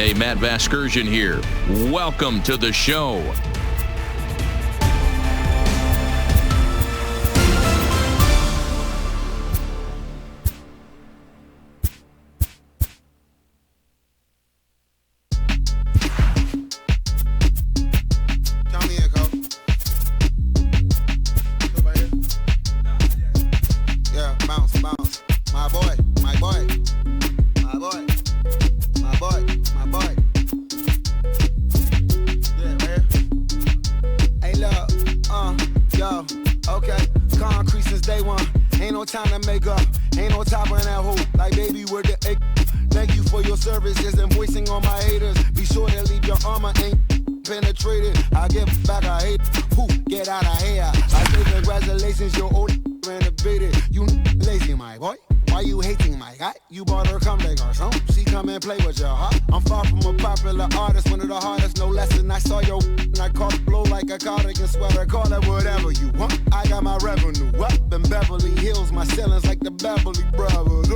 Hey, Matt Vasgersian here. Welcome to the show. Time to make up, ain't no top on that hoe. Like baby, where the egg? Thank you for your services and voicing on my haters. Be sure to leave your armor ain't penetrated. I give back, I hate. Who get out of here? I say congratulations, your old renovated. You lazy, my boy. Why you hating my guy? You bought her come back or something. She come and play with your heart. I'm far from a popular artist, one of the hardest, no less than I saw your and I caught it blow like a cardigan sweater. Call it whatever you want. I got my revenue up in Beverly Hills. My ceilings like the Beverly Brothers.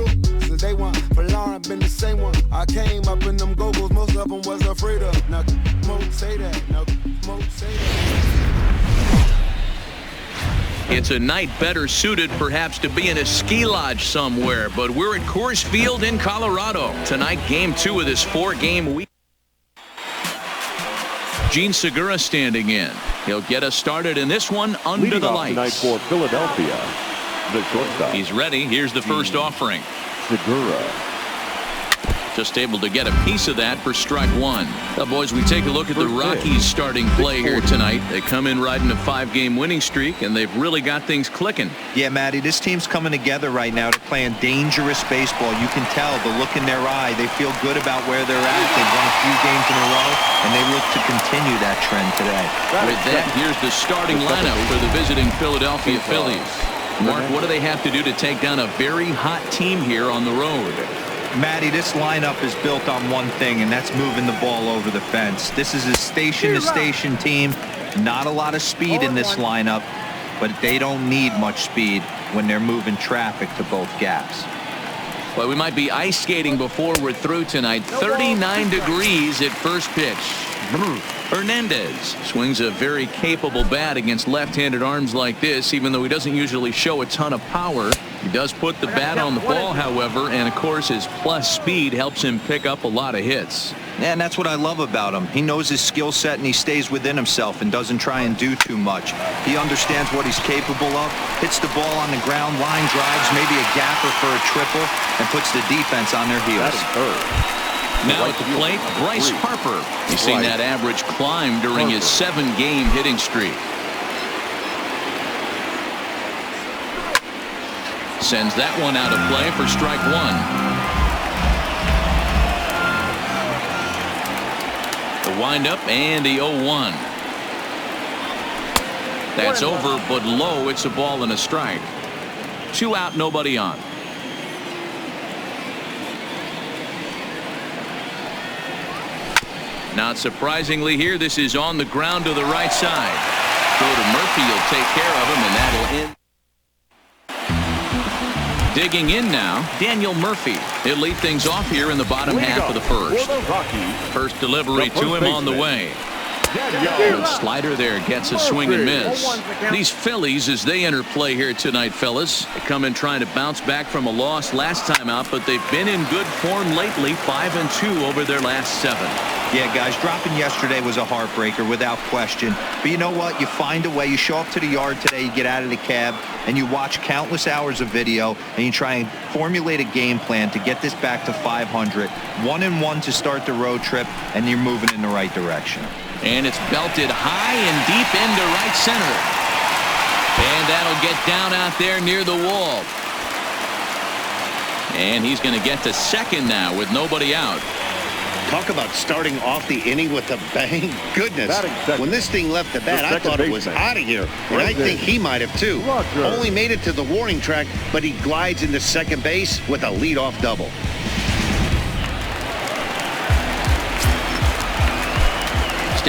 Since they want for Lauren, been the same one. I came up in them go-go's, most of them was afraid of. Now, smoke say that. Now, smoke say that. It's a night better suited perhaps to be in a ski lodge somewhere, but we're at Coors Field in Colorado. Tonight, game 2 of this 4-game week. Gene Segura standing in. He'll get us started in this one under Leading the off lights. tonight for Philadelphia, the shortstop. He's ready. Here's the first offering. Segura. Just able to get a piece of that for strike one. Now, boys, we take a look at the Rockies' starting play here tonight. They come in riding a 5-game winning streak, and they've really got things clicking. Yeah, Matty, this team's coming together right now. They're playing dangerous baseball. You can tell the look in their eye. They feel good about where they're at. They've won a few games in a row, and they look to continue that trend today. With that, here's the starting lineup for the visiting Philadelphia Phillies. Mark, what do they have to do to take down a very hot team here on the road? Matty, this lineup is built on one thing, and that's moving the ball over the fence. This is a station-to-station team. Not a lot of speed in this lineup, but they don't need much speed when they're moving traffic to both gaps. Well, we might be ice skating before we're through tonight. 39 degrees at first pitch. Hernandez swings a very capable bat against left-handed arms like this, even though he doesn't usually show a ton of power. He does put the bat on the ball, however, and of course his plus speed helps him pick up a lot of hits. Yeah, and that's what I love about him. He knows his skill set and he stays within himself and doesn't try and do too much. He understands what he's capable of, hits the ball on the ground, line drives, maybe a gapper for a triple, and puts the defense on their heels. Now at the plate, Bryce Harper. He's seen that average climb during his 7-game hitting streak. Sends that one out of play for strike one. The windup and the 0-1. That's over, but low. It's a ball and a strike. 2 out, nobody on. Not surprisingly here, this is on the ground to the right side. Throw to Murphy, will take care of him, and that'll end. Digging in now, Daniel Murphy. He'll lead things off here in the bottom half of the first. First delivery to him on the way. The slider there gets a swing and miss. These Phillies, as they enter play here tonight, fellas, they come in trying to bounce back from a loss last time out, but they've been in good form lately, 5-2 over their last 7. Yeah, guys, dropping yesterday was a heartbreaker without question. But you know what? You find a way. You show up to the yard today, you get out of the cab, and you watch countless hours of video, and you try and formulate a game plan to get this back to 500. 1-1 to start the road trip, and you're moving in the right direction. And it's belted high and deep into right center. And that'll get down out there near the wall. And he's going to get to second now with nobody out. Talk about starting off the inning with a bang. Goodness. When this thing left the bat, I thought it was out of here. And I think he might have too. Only made it to the warning track, but he glides into second base with a leadoff double.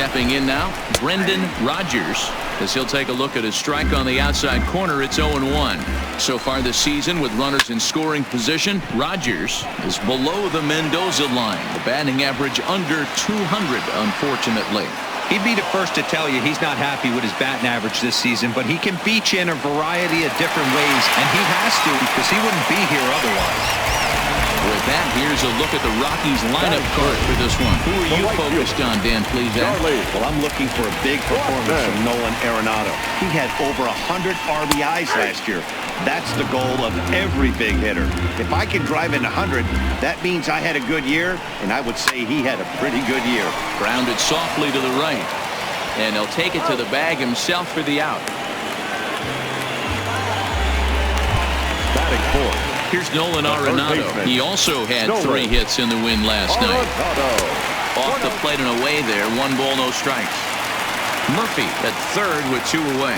Stepping in now, Brendan Rodgers, as he'll take a look at his strike on the outside corner. It's 0-1. So far this season with runners in scoring position, Rodgers is below the Mendoza line. The batting average under 200, unfortunately. He'd be the first to tell you he's not happy with his batting average this season, but he can beat you in a variety of different ways, and he has to because he wouldn't be here otherwise. With that, here's a look at the Rockies lineup card for this one. Who are you focused on, Dan, please? Well, I'm looking for a big performance from Nolan Arenado. He had over 100 RBIs last year. That's the goal of every big hitter. If I can drive in 100, that means I had a good year, and I would say he had a pretty good year. Grounded softly to the right, and he'll take it to the bag himself for the out. Batting fourth. Here's Nolan Arenado. He also had 3 hits in the win last night. Off the plate and away there. 1 ball, no strikes. Murphy at third with 2 away.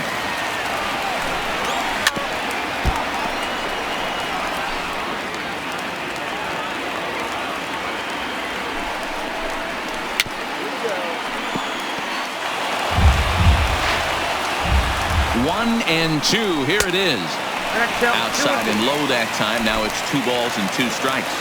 One and 2. Here it is. Outside and low that time. Now it's 2 balls and 2 strikes.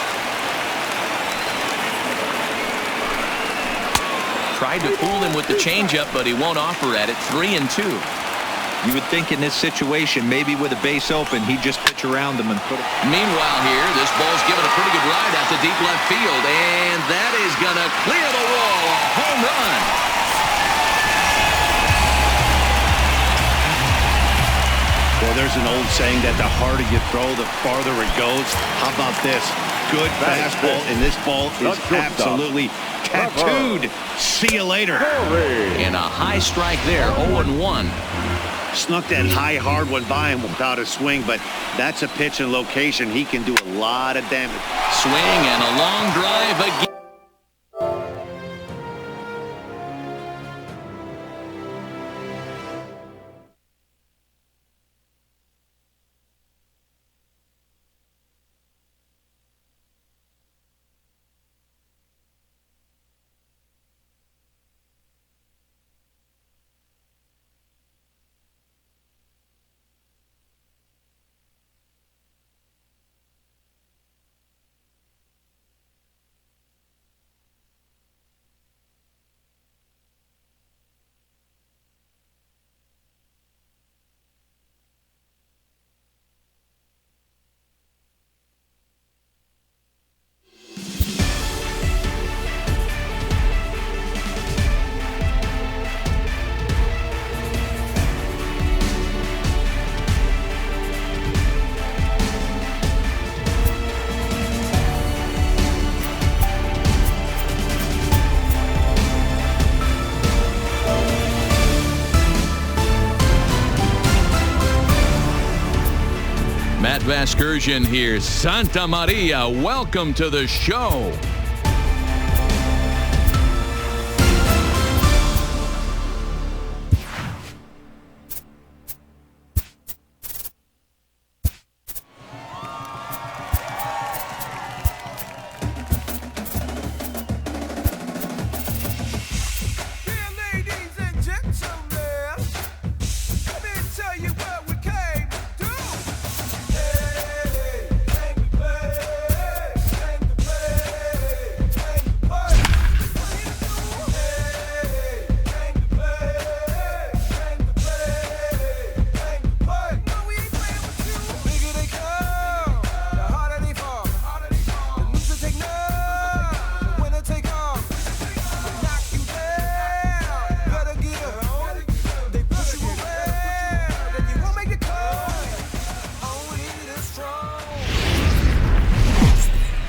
Tried to fool him with the changeup, but he won't offer at it. 3 and 2. You would think in this situation, maybe with a base open, he'd just pitch around him and put it. Meanwhile here, this ball's given a pretty good ride out to deep left field, and that is going to clear the wall. A home run. Well, there's an old saying that the harder you throw, the farther it goes. How about this? Good fastball, and this ball is absolutely tattooed. See you later. And a high strike there, 0-1. Snuck that high, hard one by him without a swing, but that's a pitch and location. He can do a lot of damage. Swing and a long drive again. Matt Vasgersian here. Santa Maria, welcome to the show.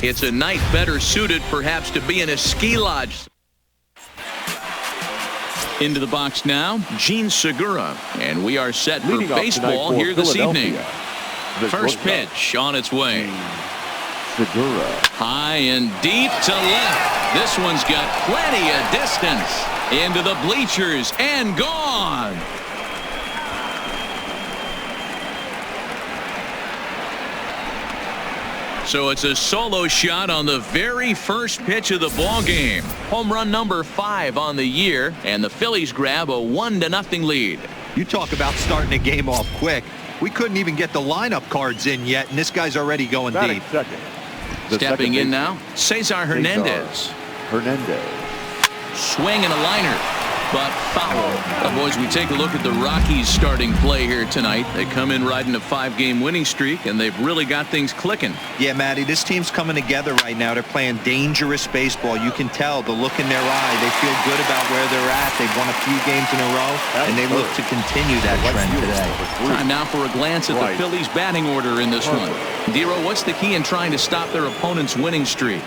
It's a night better suited perhaps to be in a ski lodge. Into the box now, Gene Segura, and we are set for baseball here this evening. First pitch on its way. Segura. High and deep to left. This one's got plenty of distance. Into the bleachers and gone. So it's a solo shot on the very first pitch of the ball game. Home run number 5 on the year, and the Phillies grab a 1-0 lead. You talk about starting a game off quick. We couldn't even get the lineup cards in yet, and this guy's already going deep. Stepping in now, Cesar Hernandez. Swing and a liner, but foul. Boys, we take a look at the Rockies starting play here tonight. They come in riding a 5-game winning streak, and they've really got things clicking. Yeah, Matty, this team's coming together right now. They're playing dangerous baseball. You can tell the look in their eye. They feel good about where they're at. They've won a few games in a row, and they look to continue that trend today. Time now for a glance at the Phillies batting order in this one. Dero, what's the key in trying to stop their opponent's winning streak?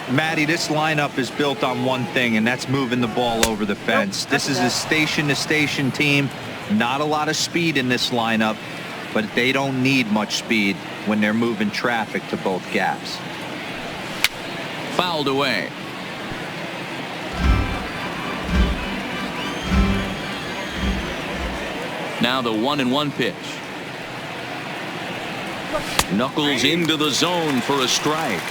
Matty, this lineup is built on one thing, and that's moving the ball over the fence. This is a station-to-station team. Not a lot of speed in this lineup, but they don't need much speed when they're moving traffic to both gaps. Fouled away. Now the 1-1 pitch. Knuckles into the zone for a strike.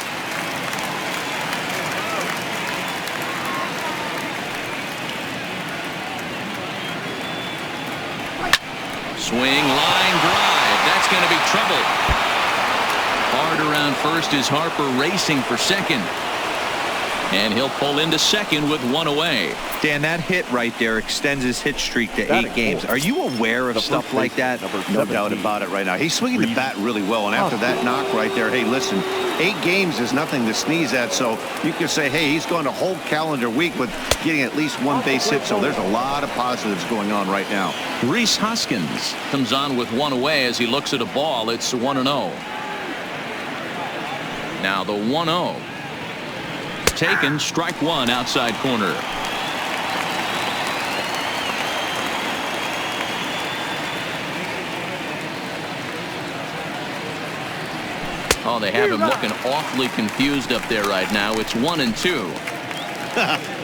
Swing, line drive. That's going to be trouble. Hard around first is Harper racing for second. And he'll pull into second with 1 away. Dan, that hit right there extends his hit streak to 8 games. Are you aware of stuff like that? No doubt about it right now. He's swinging the bat really well, and after that knock right there, hey, listen, 8 games is nothing to sneeze at, so you can say, hey, he's going a whole calendar week with getting at least 1 base hit, so there's a lot of positives going on right now. Rhys Hoskins comes on with 1 away as he looks at a ball. It's 1-0. Now the 1-0. Taken, strike 1 outside corner. Oh, they have him looking awfully confused up there right now. It's 1-2.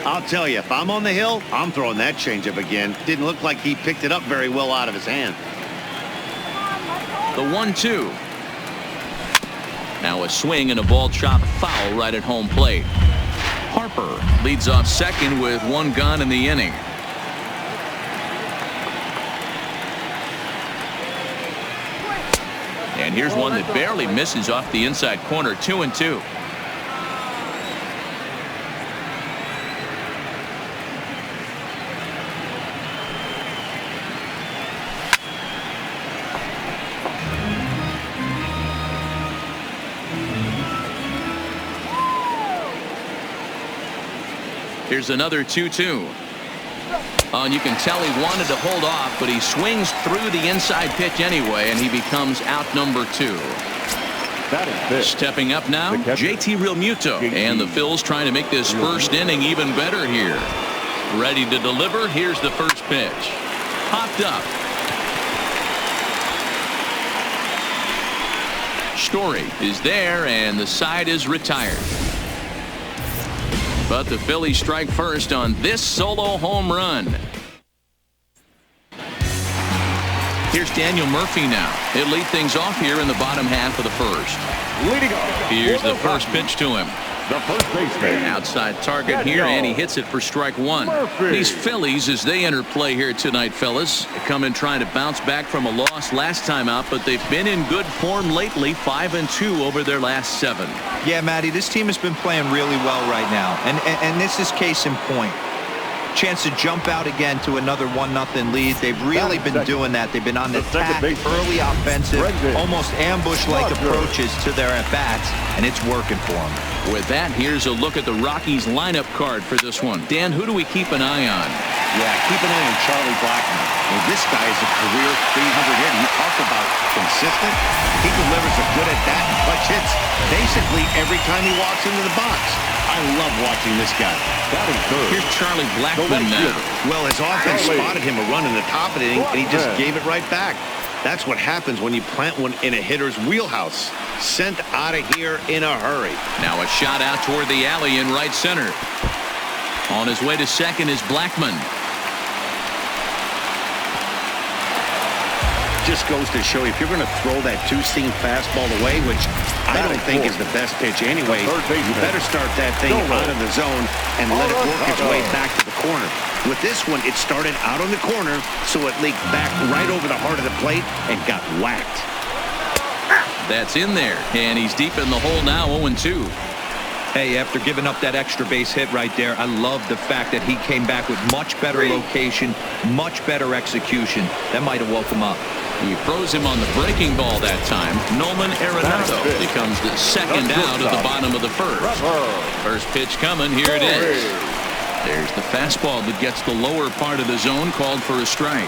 I'll tell you, if I'm on the hill, I'm throwing that changeup again. Didn't look like he picked it up very well out of his hand. The 1-2. Now a swing and a ball chop foul right at home plate. Harper leads off second with 1 gone in the inning. And here's one that barely misses off the inside corner. 2-2. Here's another 2-2. Oh, and you can tell he wanted to hold off, but he swings through the inside pitch anyway, and he becomes out number 2. Stepping up now, JT Realmuto. And the Phils trying to make this first inning even better here. Ready to deliver. Here's the first pitch. Popped up. Story is there, and the side is retired. But the Phillies strike first on this solo home run. Here's Daniel Murphy now. He'll lead things off here in the bottom half of the first. Leading off. Here's the first pitch to him. The first baseman. Outside target here, and he hits it for strike 1. These Phillies, as they enter play here tonight, fellas, they come in trying to bounce back from a loss last time out, but they've been in good form lately, 5-2 over their last 7. Yeah, Matty, this team has been playing really well right now, and this is case in point. Chance to jump out again to another 1-0 lead. They've really been doing that. They've been on the attack, early offensive, almost ambush-like approaches to their at-bats, and it's working for them. With that, here's a look at the Rockies lineup card for this one. Dan, who do we keep an eye on? Yeah, keep an eye on Charlie Blackmon. Well, this guy is a career 300 hit. You talk about consistent. He delivers a good at-bat and clutch hits basically every time he walks into the box. I love watching this guy. Here's Charlie Blackmon now. Well, his offense spotted him a run in the top of the inning, and he just gave it right back. That's what happens when you plant one in a hitter's wheelhouse. Sent out of here in a hurry. Now a shot out toward the alley in right center. On his way to second is Blackmon. Just goes to show you, if you're going to throw that two-seam fastball away, which I don't think is the best pitch anyway, you better start that thing out of the zone and let it work its way back to the corner. With this one, it started out on the corner, so it leaked back right over the heart of the plate and got whacked. That's in there, and he's deep in the hole now, 0-2. Hey, after giving up that extra base hit right there, I love the fact that he came back with much better location, much better execution. That might have woke him up. He throws him on the breaking ball that time. Nolan Arenado becomes the second out of the bottom of the first. First pitch coming. Here it is. There's the fastball that gets the lower part of the zone, called for a strike.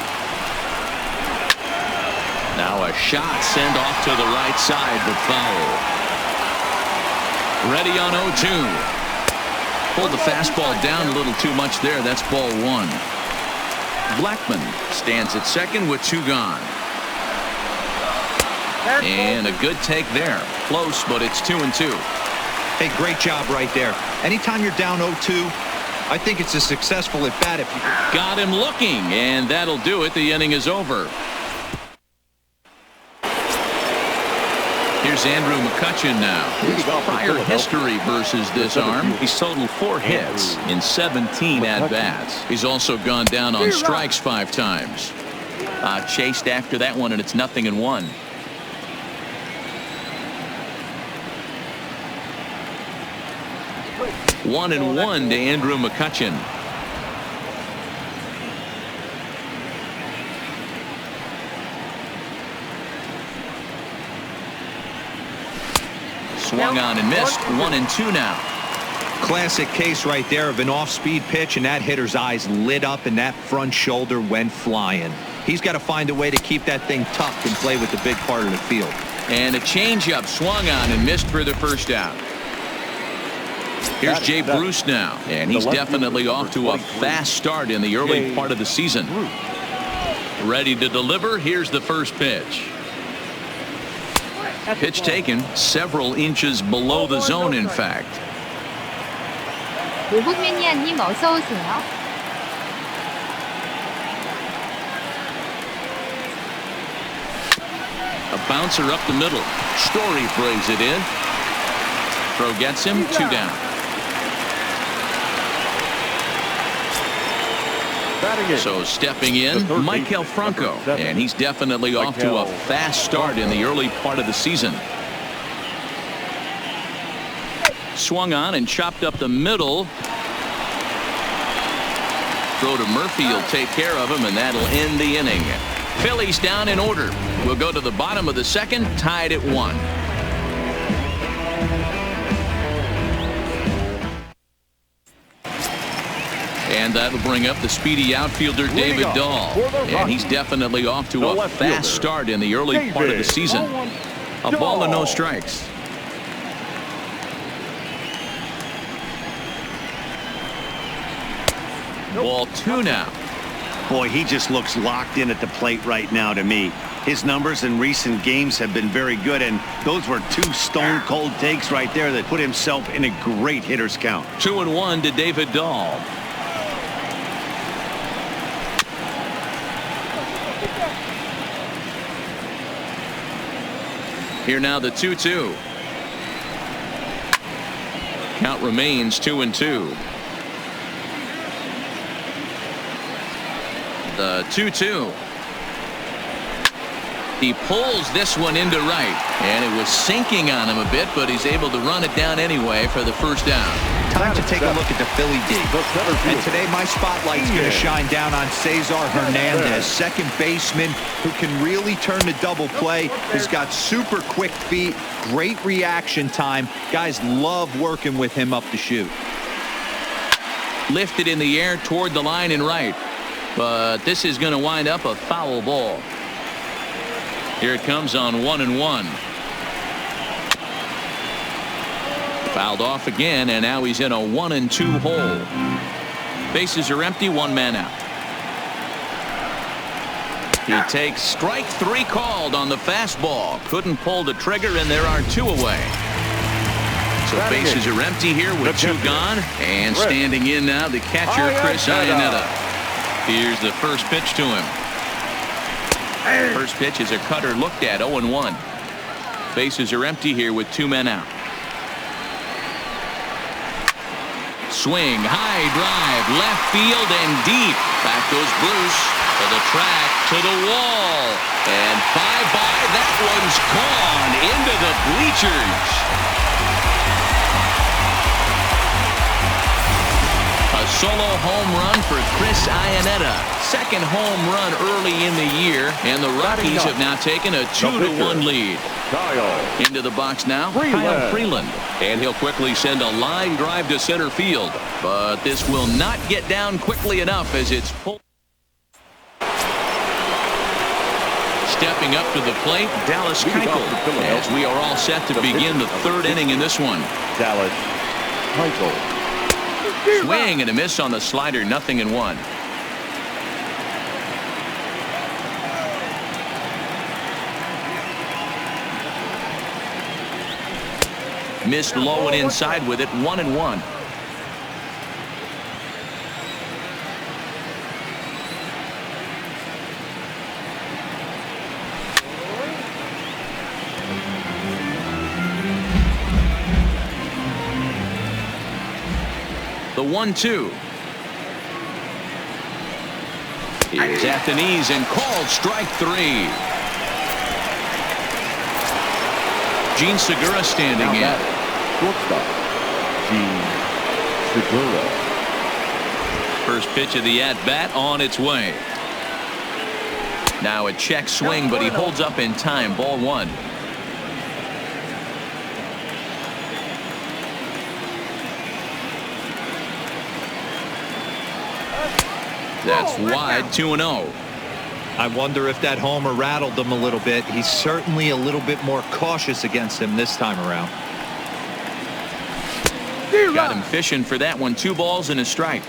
Now a shot sent off to the right side, but foul. Ready on 0-2. Pulled the fastball down a little too much there. That's ball one. Blackman stands at second with 2 gone. And a good take there. Close, but it's 2-2. Hey, great job right there. Anytime you're down 0-2, I think it's a successful at bat. If you got him looking, and that'll do it. The inning is over. Here's Andrew McCutchen now. His prior history versus this arm, he's totaled 4 hits in 17 at-bats. He's also gone down on strikes 5 times. Chased after that one, and it's 0-1. One and one to Andrew McCutchen. Swung on and missed. 1-2 now. Classic case right there of an off-speed pitch, and that hitter's eyes lit up and that front shoulder went flying. He's got to find a way to keep that thing tucked and play with the big part of the field. And a changeup swung on and missed for the first out. Here's Jay Bruce now, and he's definitely off to a fast start in the early part of the season. Ready to deliver. Here's the first pitch. Pitch taken several inches below the zone, in fact. 모국매니아님 어서 오세요. A bouncer up the middle. Story throws it in. Throw gets him. 2 down. So stepping in, Maikel Franco, and he's definitely off to a fast start in the early part of the season. Swung on and chopped up the middle. Throw to Murphy, he'll take care of him, and that'll end the inning. Phillies down in order. We'll go to the bottom of the second, tied at 1. And that'll bring up the speedy outfielder David Dahl. And he's definitely off to a fast start in the early part of the season. A ball and no strikes. Ball 2 now. Boy, he just looks locked in at the plate right now to me. His numbers in recent games have been very good, and those were 2 stone-cold takes right there that put himself in a great hitter's count. 2-1 to David Dahl. Here now the 2-2. Count remains 2-2. The 2-2. He pulls this one into right, and it was sinking on him a bit, but he's able to run it down anyway for the first down. Time to take a look at the Philly D. And today my spotlight's going to shine down on Cesar Hernandez, second baseman who can really turn the double play. He's got super quick feet, great reaction time. Guys love working with him up the chute. Lifted in the air toward the line and right. But this is going to wind up a foul ball. Here it comes on 1-1. Fouled off again, and now he's in a 1-2 hole. Bases are empty, 1 man out. He takes strike 3 called on the fastball. Couldn't pull the trigger, and there are 2 away. So bases are empty here with 2 gone. And standing in now, the catcher, Chris Iannetta. Here's the first pitch to him. First pitch is a cutter looked at, 0-1. Bases are empty here with 2 men out. Swing, high drive, left field and deep. Back goes Bruce to the track, to the wall. And bye-bye, that one's gone into the bleachers. A solo home run for Chris Iannetta. Second home run early in the year, and the Rockies have now taken a 2-1 lead. Into the box now, Kyle Freeland. And he'll quickly send a line drive to center field. But this will not get down quickly enough as it's pulled. Stepping up to the plate, Dallas Keuchel, as we are all set to begin the 3rd inning in this one. Dallas Keuchel. Swing and a miss on the slider, 0-1. Missed low and inside with it, 1-1. The 1-2. He's at the knees and called strike 3. Gene Segura standing in. Shortstop, Gene Segura. First pitch of the at-bat on its way. Now a check swing, but he holds up in time. Ball 1. That's wide, 2-0. I wonder if that homer rattled him a little bit. He's certainly a little bit more cautious against him this time around. Got him fishing for that one. 2 balls and a strike.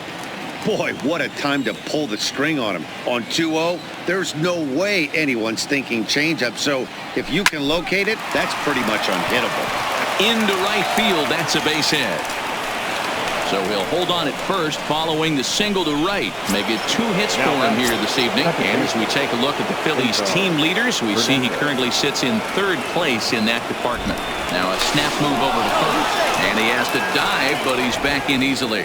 Boy, what a time to pull the string on him. On 2-0, there's no way anyone's thinking changeup. So if you can locate it, that's pretty much unhittable. Into right field, that's a base hit. So he'll hold on at first following the single to right. Make it 2 hits for him here this evening. And as we take a look at the Phillies team leaders, we see he currently sits in 3rd place in that department. Now a snap move over to first. And he has to dive, but he's back in easily.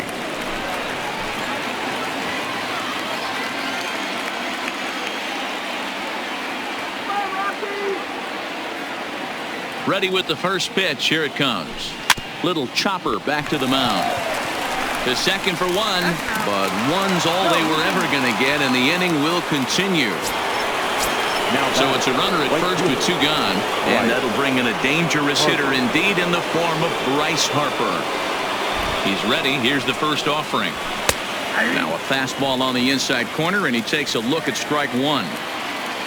Ready with the first pitch. Here it comes. Little chopper back to the mound. To second for 1, but 1's all they were ever going to get, and the inning will continue. So it's a runner at first with 2 gone, and that'll bring in a dangerous hitter indeed in the form of Bryce Harper. He's ready. Here's the first offering. Now a fastball on the inside corner, and he takes a look at strike 1.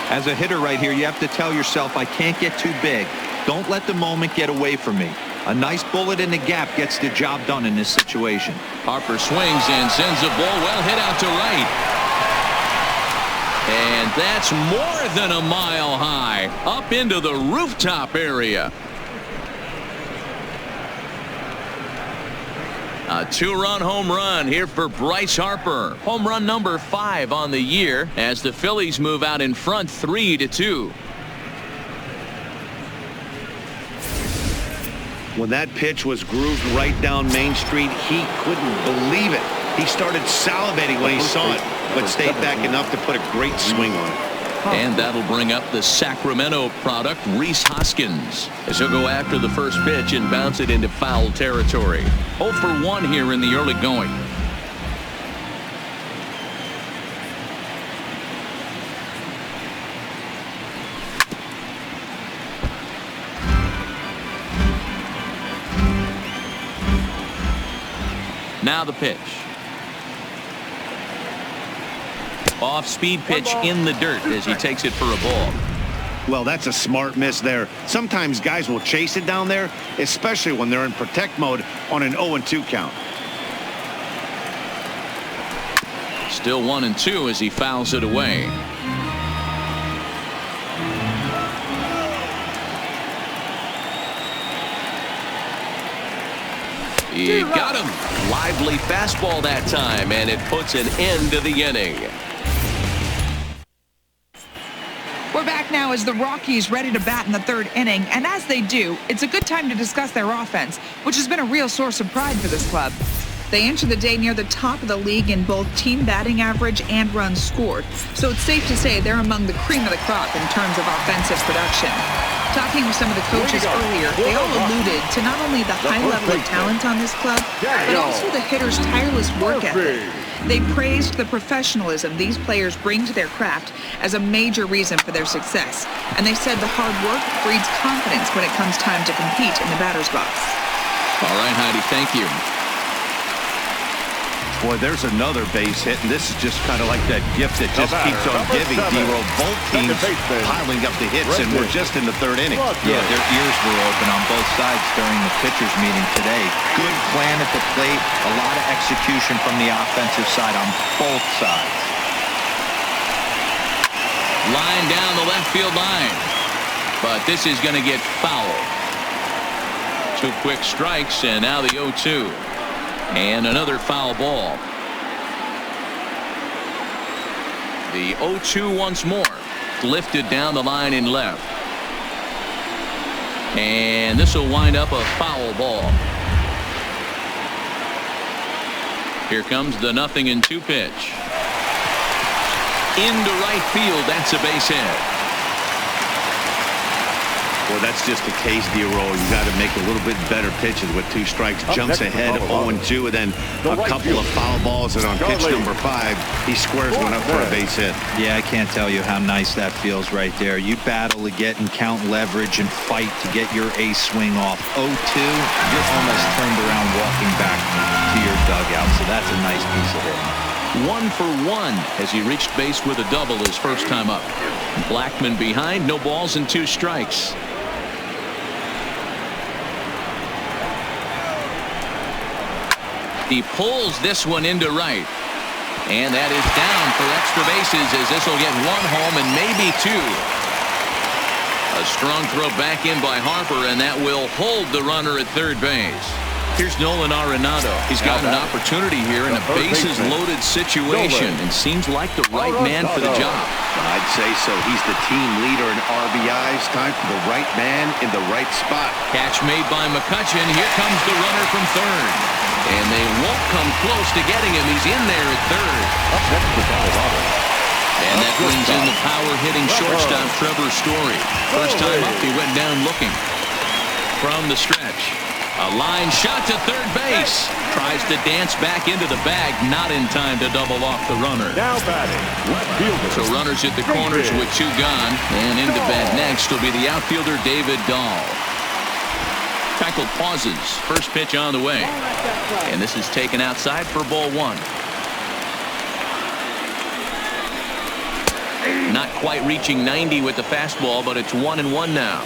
As a hitter right here, you have to tell yourself, I can't get too big. Don't let the moment get away from me. A nice bullet in the gap gets the job done in this situation. Harper swings and sends a ball well hit out to right. And that's more than a mile high, up into the rooftop area. A 2-run home run here for Bryce Harper. Home run number 5 on the year as the Phillies move out in front 3-2. When that pitch was grooved right down Main Street, he couldn't believe it. He started salivating when he saw it, but stayed back enough to put a great swing on it. And that'll bring up the Sacramento product, Rhys Hoskins, as he'll go after the first pitch and bounce it into foul territory. 0 for 1 here in the early going. Now the pitch. Off-speed pitch in the dirt as he takes it for a ball. Well, that's a smart miss there. Sometimes guys will chase it down there, especially when they're in protect mode on an 0-2 count. Still 1-2 as he fouls it away. He got him. Lively fastball that time, and it puts an end to the inning. We're back now as the Rockies ready to bat in the third inning, and as they do, it's a good time to discuss their offense, which has been a real source of pride for this club. They enter the day near the top of the league in both team batting average and runs scored, so it's safe to say they're among the cream of the crop in terms of offensive production. Talking with some of the coaches earlier, they all alluded to not only the high level of talent on this club, but also the hitters' tireless work ethic. They praised the professionalism these players bring to their craft as a major reason for their success, and they said the hard work breeds confidence when it comes time to compete in the batter's box. All right, Heidi, thank you. Boy, there's another base hit, and this is just kind of like that gift that just keeps on giving, D-Roll. Both teams piling up the hits, and we're just in the third inning. Yeah, their ears were open on both sides during the pitchers' meeting today. Good plan at the plate, a lot of execution from the offensive side on both sides. Line down the left field line, but this is going to get foul. 2 quick strikes, and now the 0-2. And another foul ball. The 0-2 once more. Lifted down the line in left. And this will wind up a foul ball. Here comes the 0-2 pitch. Into right field. That's a base hit. Well, that's just a case, D-Roll. You got to make a little bit better pitches with 2 strikes. Jumps ahead 0-2, and then a couple of foul balls, and on pitch number 5, he squares one up for a base hit. Yeah, I can't tell you how nice that feels right there. You battle to get and count leverage and fight to get your ace swing off. 0-2, you're almost turned around walking back to your dugout, so that's a nice piece of hitting. 1 for 1 as he reached base with a double his first time up. Blackman behind, no balls and 2 strikes. He pulls this one into right. And that is down for extra bases as this will get 1 home and maybe 2. A strong throw back in by Harper, and that will hold the runner at third base. Here's Nolan Arenado. He's got an opportunity here in a bases-loaded situation and seems like the right man for the job. I'd say so. He's the team leader in RBIs. Time for the right man in the right spot. Catch made by McCutchen. Here comes the runner from third. And they won't come close to getting him. He's in there at third. And that brings in the power-hitting shortstop Trevor Story. First time up, he went down looking. From the stretch. A line shot to third base. Tries to dance back into the bag. Not in time to double off the runner. Now batting, left fielder. So runners at the corners with 2 gone. And into bat next will be the outfielder David Dahl. Tackle pauses. First pitch on the way. And this is taken outside for ball 1. Not quite reaching 90 with the fastball, but it's 1-1 now.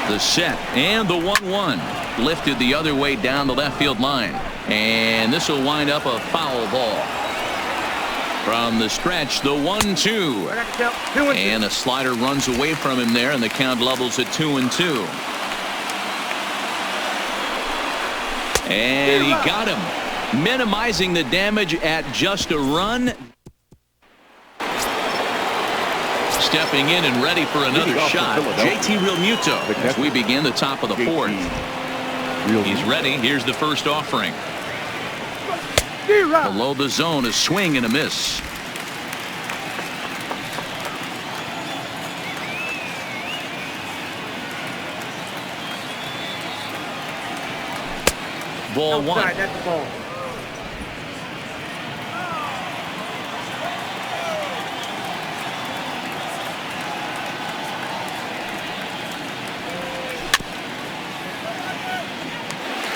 The set and the 1-1 lifted the other way down the left field line, and this will wind up a foul ball. From the stretch, the 1-2, and a slider runs away from him there, and the count levels at 2-2. And he got him, minimizing the damage at just a run. Stepping in and ready for another shot, JT Realmuto, as we begin the top of the 4th. He's ready. Here's the first offering. Below the zone, a swing and a miss. Ball 1.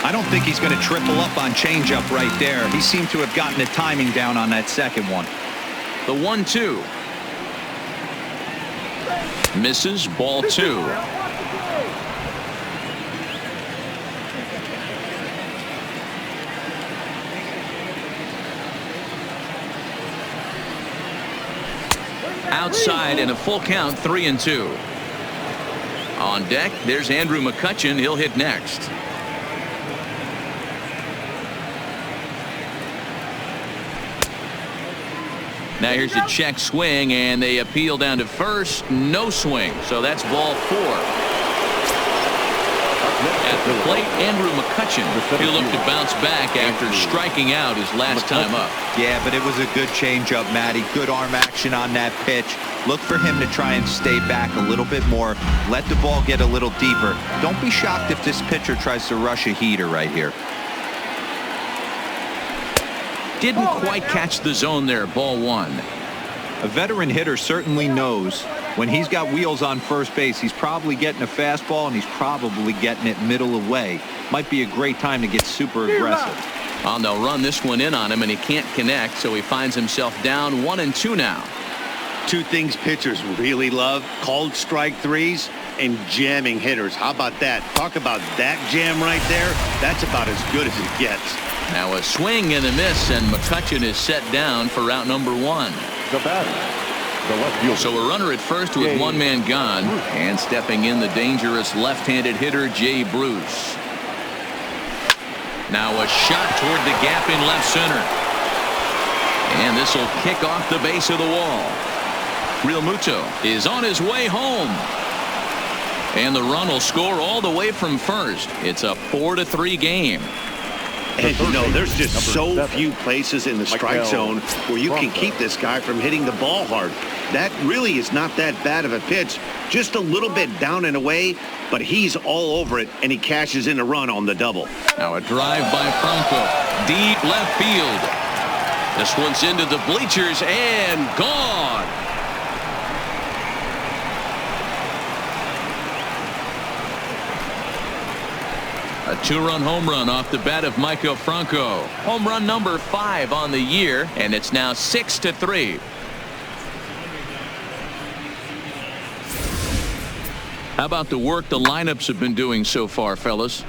I don't think he's going to triple up on changeup right there. He seemed to have gotten the timing down on that second one. The 1-2. Misses. Ball 2. Outside and a full count, 3-2. On deck, there's Andrew McCutchen. He'll hit next. Now here's a check swing, and they appeal down to first. No swing, so that's ball 4. At the plate, Andrew McCutcheon. He'll look to bounce back after striking out his last time up. Yeah, but it was a good changeup, Matty. Good arm action on that pitch. Look for him to try and stay back a little bit more. Let the ball get a little deeper. Don't be shocked if this pitcher tries to rush a heater right here. Didn't quite catch the zone there. Ball 1. A veteran hitter certainly knows when he's got wheels on first base, he's probably getting a fastball, and he's probably getting it middle away. Might be a great time to get super aggressive. And they'll run this one in on him, and he can't connect, so he finds himself down 1-2 now. Two things pitchers really love: called strike threes and jamming hitters. How about that? Talk about that jam right there. That's about as good as it gets. Now a swing and a miss, and McCutcheon is set down for route number 1. The batter, the left fielder. So a runner at first with one man gone, and stepping in the dangerous left-handed hitter Jay Bruce. Now a shot toward the gap in left center, and this will kick off the base of the wall. Real Muto is on his way home, and the run will score all the way from first. It's a 4-3 game. And you know, there's just so few places in the strike zone where you can keep this guy from hitting the ball hard. That really is not that bad of a pitch. Just a little bit down and away, but he's all over it, and he cashes in a run on the double. Now a drive by Franco. Deep left field. This one's into the bleachers and gone. A 2-run home run off the bat of Michael Franco. Home run number 5 on the year, and it's now 6-3. How about the work the lineups have been doing so far, fellas?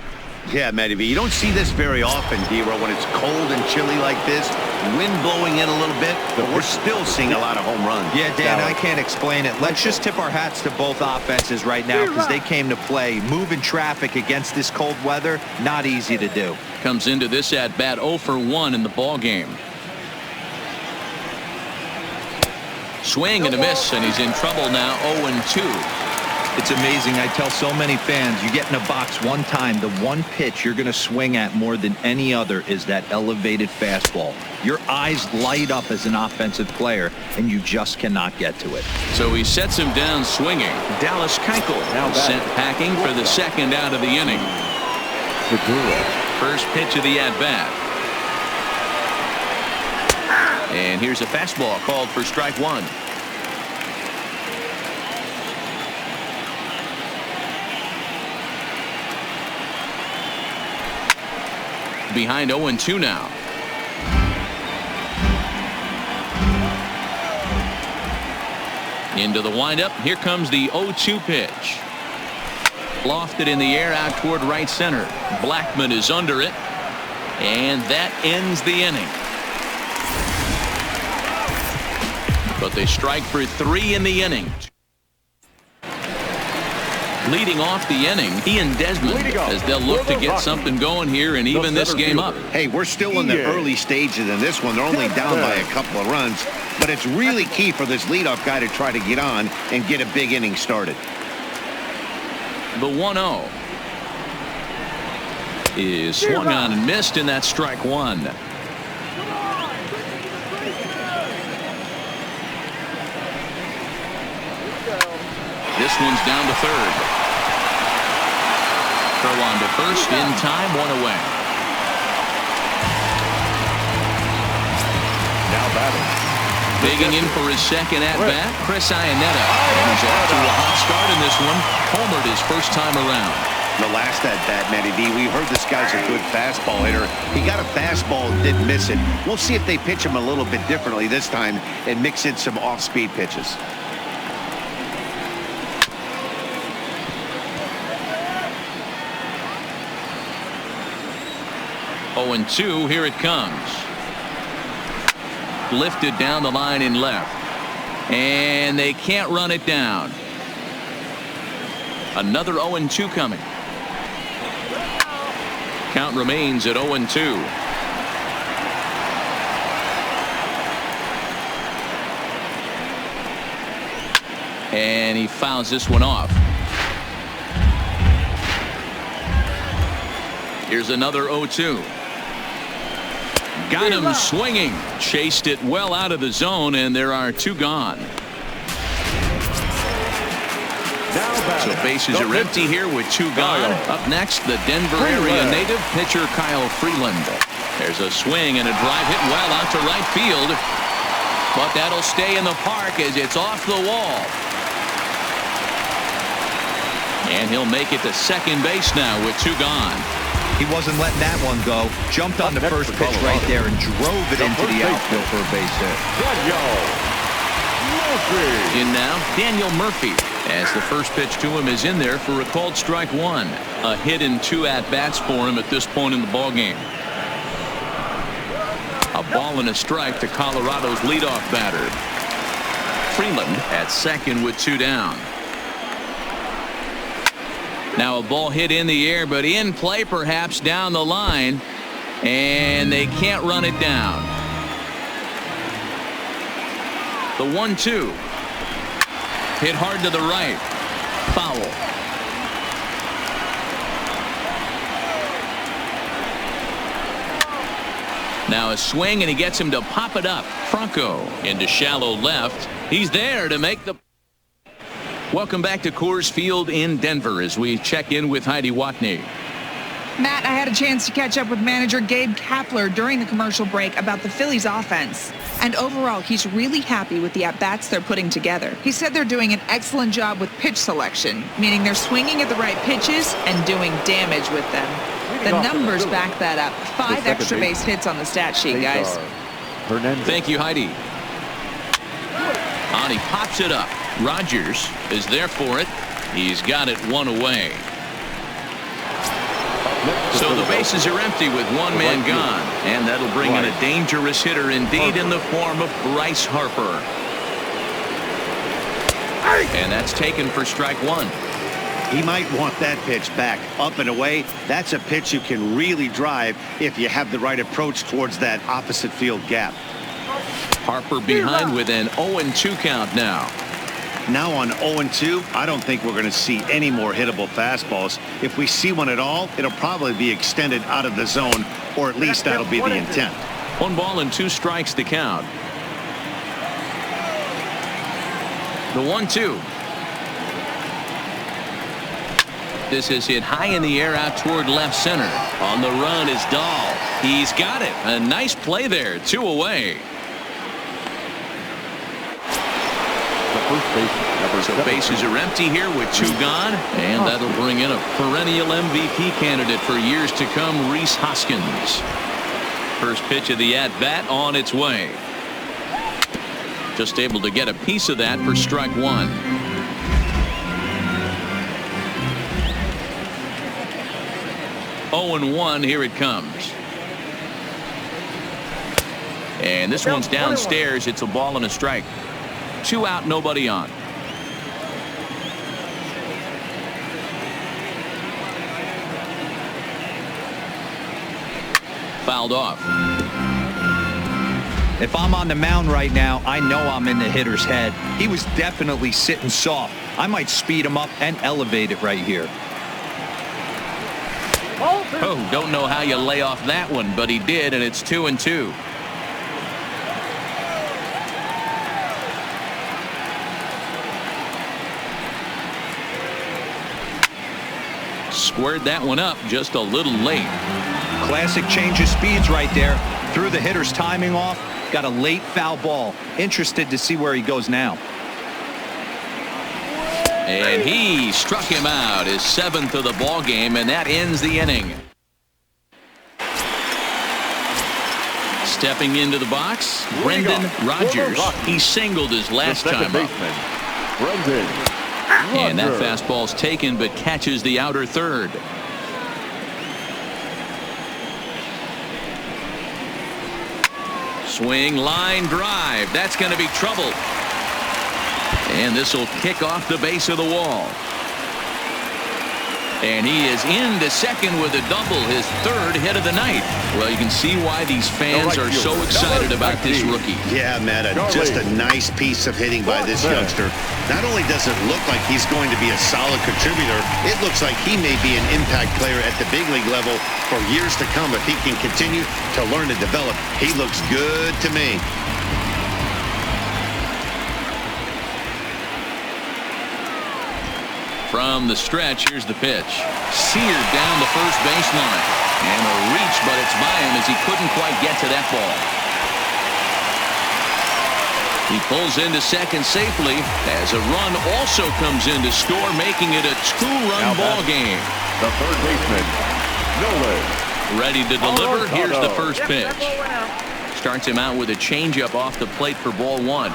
Yeah, Matty V, you don't see this very often, D-Row, when it's cold and chilly like this. Wind blowing in a little bit, but we're still seeing a lot of home runs. Yeah, Dan, I can't explain it. Let's just tip our hats to both offenses right now because they came to play. Moving traffic against this cold weather, not easy to do. Comes into this at-bat 0 for 1 in the ball game. Swing and a miss, and he's in trouble now, 0-2. It's amazing. I tell so many fans, you get in a box one time, the one pitch you're going to swing at more than any other is that elevated fastball. Your eyes light up as an offensive player, and you just cannot get to it. So he sets him down swinging. Dallas Keuchel now sent packing for the second out of the inning. First pitch of the at-bat. And here's a fastball called for strike 1. Behind 0-2 now. Into the windup. Here comes the 0-2 pitch. Lofted in the air out toward right center. Blackman is under it, and that ends the inning. But they strike for 3 in the inning. Leading off the inning, Ian Desmond, as they'll look to get something going here and even this game up. Hey, we're still in the early stages in this one. They're only down by a couple of runs, but it's really key for this leadoff guy to try to get on and get a big inning started. The 1-0 is swung on and missed, and that's strike 1. This one's down to third. Throw on to first in time, 1 away. Now batting. Digging in for his second at-bat, Chris Iannetta. And he's off to a hot start in this one. Homered his first time around. The last at-bat, Matty D, we heard this guy's a good fastball hitter. He got a fastball and didn't miss it. We'll see if they pitch him a little bit differently this time and mix in some off-speed pitches. 0-2, here it comes. Lifted down the line in left. And they can't run it down. Another 0-2 coming. Count remains at 0-2. And he fouls this one off. Here's another 0-2. Got him swinging. Chased it well out of the zone, and there are 2 gone. So bases are empty here with 2 gone. Up next, the Denver area native pitcher Kyle Freeland. There's a swing and a drive hit well out to right field. But that'll stay in the park as it's off the wall. And he'll make it to second base now with 2 gone. He wasn't letting that one go. Jumped on the first pitch right there and drove it into the outfield for a base hit. In now, Daniel Murphy, as the first pitch to him is in there for a called strike 1. A hit and 2 at-bats for him at this point in the ballgame. A ball and a strike to Colorado's leadoff batter. Freeland at second with 2 down. Now a ball hit in the air, but in play perhaps down the line, and they can't run it down. The 1-2. Hit hard to the right. Foul. Now a swing, and he gets him to pop it up. Franco into shallow left. He's there to make the... Welcome back to Coors Field in Denver as we check in with Heidi Watney. Matt, I had a chance to catch up with manager Gabe Kapler during the commercial break about the Phillies offense. And overall, he's really happy with the at-bats they're putting together. He said they're doing an excellent job with pitch selection, meaning they're swinging at the right pitches and doing damage with them. The numbers back that up. 5 extra base hits on the stat sheet, guys. Thank you, Heidi. And he pops it up. Rogers is there for it. He's got it 1 away. So the bases are empty with 1 man gone, and that'll bring in a dangerous hitter indeed in the form of Bryce Harper. And that's taken for strike 1. He might want that pitch back up and away. That's a pitch you can really drive if you have the right approach towards that opposite field gap. Harper behind with an 0-2 count now. Now on 0-2, I don't think we're going to see any more hittable fastballs. If we see one at all, it'll probably be extended out of the zone, or at least that'll be the intent. 1 ball and 2 strikes to count. The 1-2. This is hit high in the air out toward left center. On the run is Dahl. He's got it. A nice play there. 2 away. So bases are empty here with 2 gone, and that'll bring in a perennial MVP candidate for years to come, Rhys Hoskins. First pitch of the at-bat on its way. Just able to get a piece of that for strike 1. Oh, and 1, here it comes. And this one's downstairs. It's a ball and a strike. 2 out, nobody on. Fouled off. If I'm on the mound right now, I know I'm in the hitter's head. He was definitely sitting soft. I might speed him up and elevate it right here. Oh, don't know how you lay off that one, but he did, and it's 2-2. Squared that one up just a little late. Classic change of speeds right there. Threw the hitter's timing off. Got a late foul ball. Interested to see where he goes now. And he struck him out, his 7th of the ball game, and that ends the inning. Stepping into the box, Brendan Rodgers. He singled his last time up. And that fastball's taken, but catches the outer third. Swing, line drive. That's going to be trouble. And this will kick off the base of the wall. And he is into second with a double, his third hit of the night. Well, you can see why these fans are so excited about this rookie. Yeah, Matt, just a nice piece of hitting by this youngster. Not only does it look like he's going to be a solid contributor, it looks like he may be an impact player at the big league level for years to come if he can continue to learn and develop. He looks good to me. From the stretch, here's the pitch. Seared down the first baseline. And a reach, but it's by him as he couldn't quite get to that ball. He pulls into second safely as a run also comes in to score, making it a two-run ball game. The third baseman, Nolan. Ready to deliver. Here's the first pitch. Starts him out with a changeup off the plate for ball one.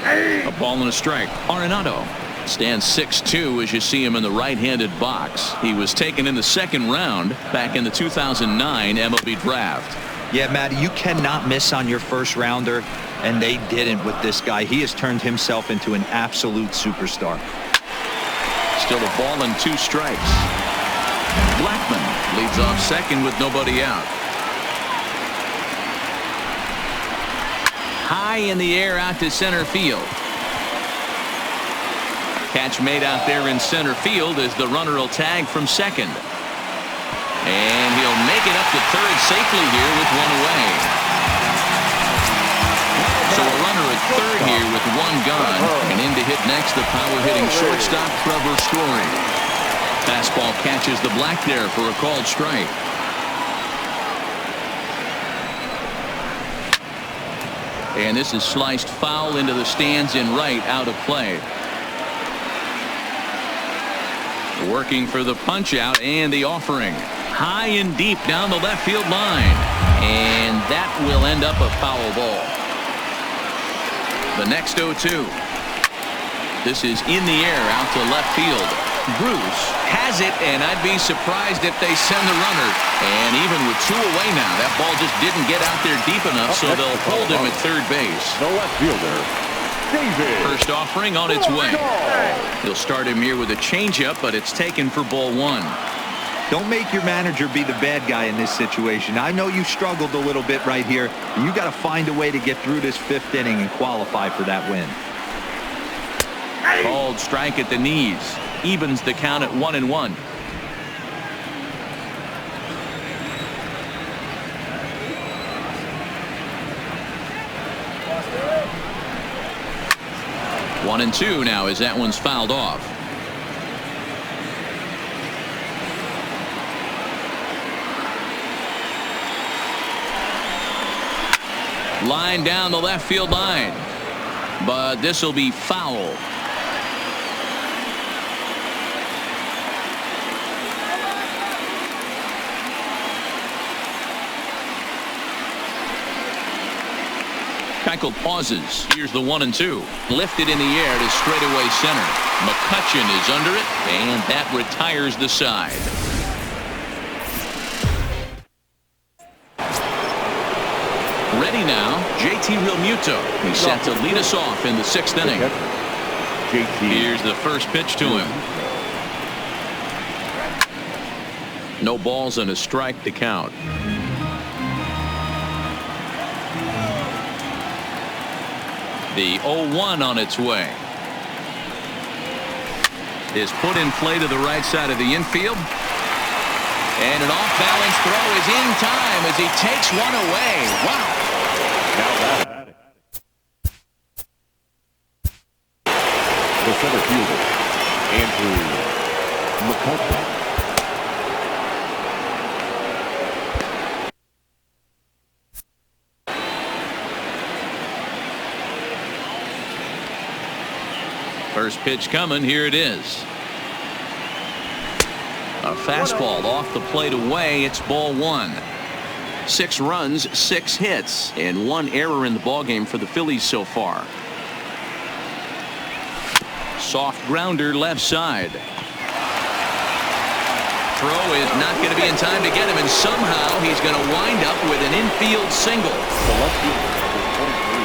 A ball and a strike. Arenado stands 6'2" as you see him in the right-handed box. He was taken in the second round back in the 2009 MLB draft. Yeah, Matt, you cannot miss on your first rounder, and they didn't with this guy. He has turned himself into an absolute superstar. Still a ball and two strikes. Blackman leads off second with nobody out. High in the air out to center field. Catch made out there in center field as the runner will tag from second. And he'll make it up to third safely here with one away. So a runner at third here with one gone. And in to hit next, the power-hitting shortstop, Trevor Story. Fastball catches the black there for a called strike. And this is sliced foul into the stands in right, out of play. Working for the punch out and the offering. High and deep down the left field line. And that will end up a foul ball. The next 0-2. This is in the air out to left field. Bruce has it, and I'd be surprised if they send the runner. And even with two away now, that ball just didn't get out there deep enough, so they'll hold him at third base. The left fielder, David. First offering on its way. He'll start him here with a changeup, but it's taken for ball one. Don't make your manager be the bad guy in this situation. I know you struggled a little bit right here. You got to find a way to get through this fifth inning and qualify for that win. Called strike at the knees. Evens the count at 1-1. One and two now as that one's fouled off. Line down the left field line, but this will be foul. Keuchel pauses. Here's the 1-2. Lifted in the air to straightaway center. McCutchen is under it, and that retires the side. Ready now, JT Realmuto. He's set to lead us off in the sixth inning. Here's the first pitch to him. No balls and a strike to count. The 0-1 on its way. Is put in play to the right side of the infield. And an off-balance throw is in time as he takes one away. Wow. The center fielder, Andrew McCutchen. First pitch coming. Here it is. A fastball off the plate away. It's ball one. 6 runs, 6 hits, and 1 error in the ballgame for the Phillies so far. Soft grounder left side. Throw is not going to be in time to get him, and somehow he's going to wind up with an infield single.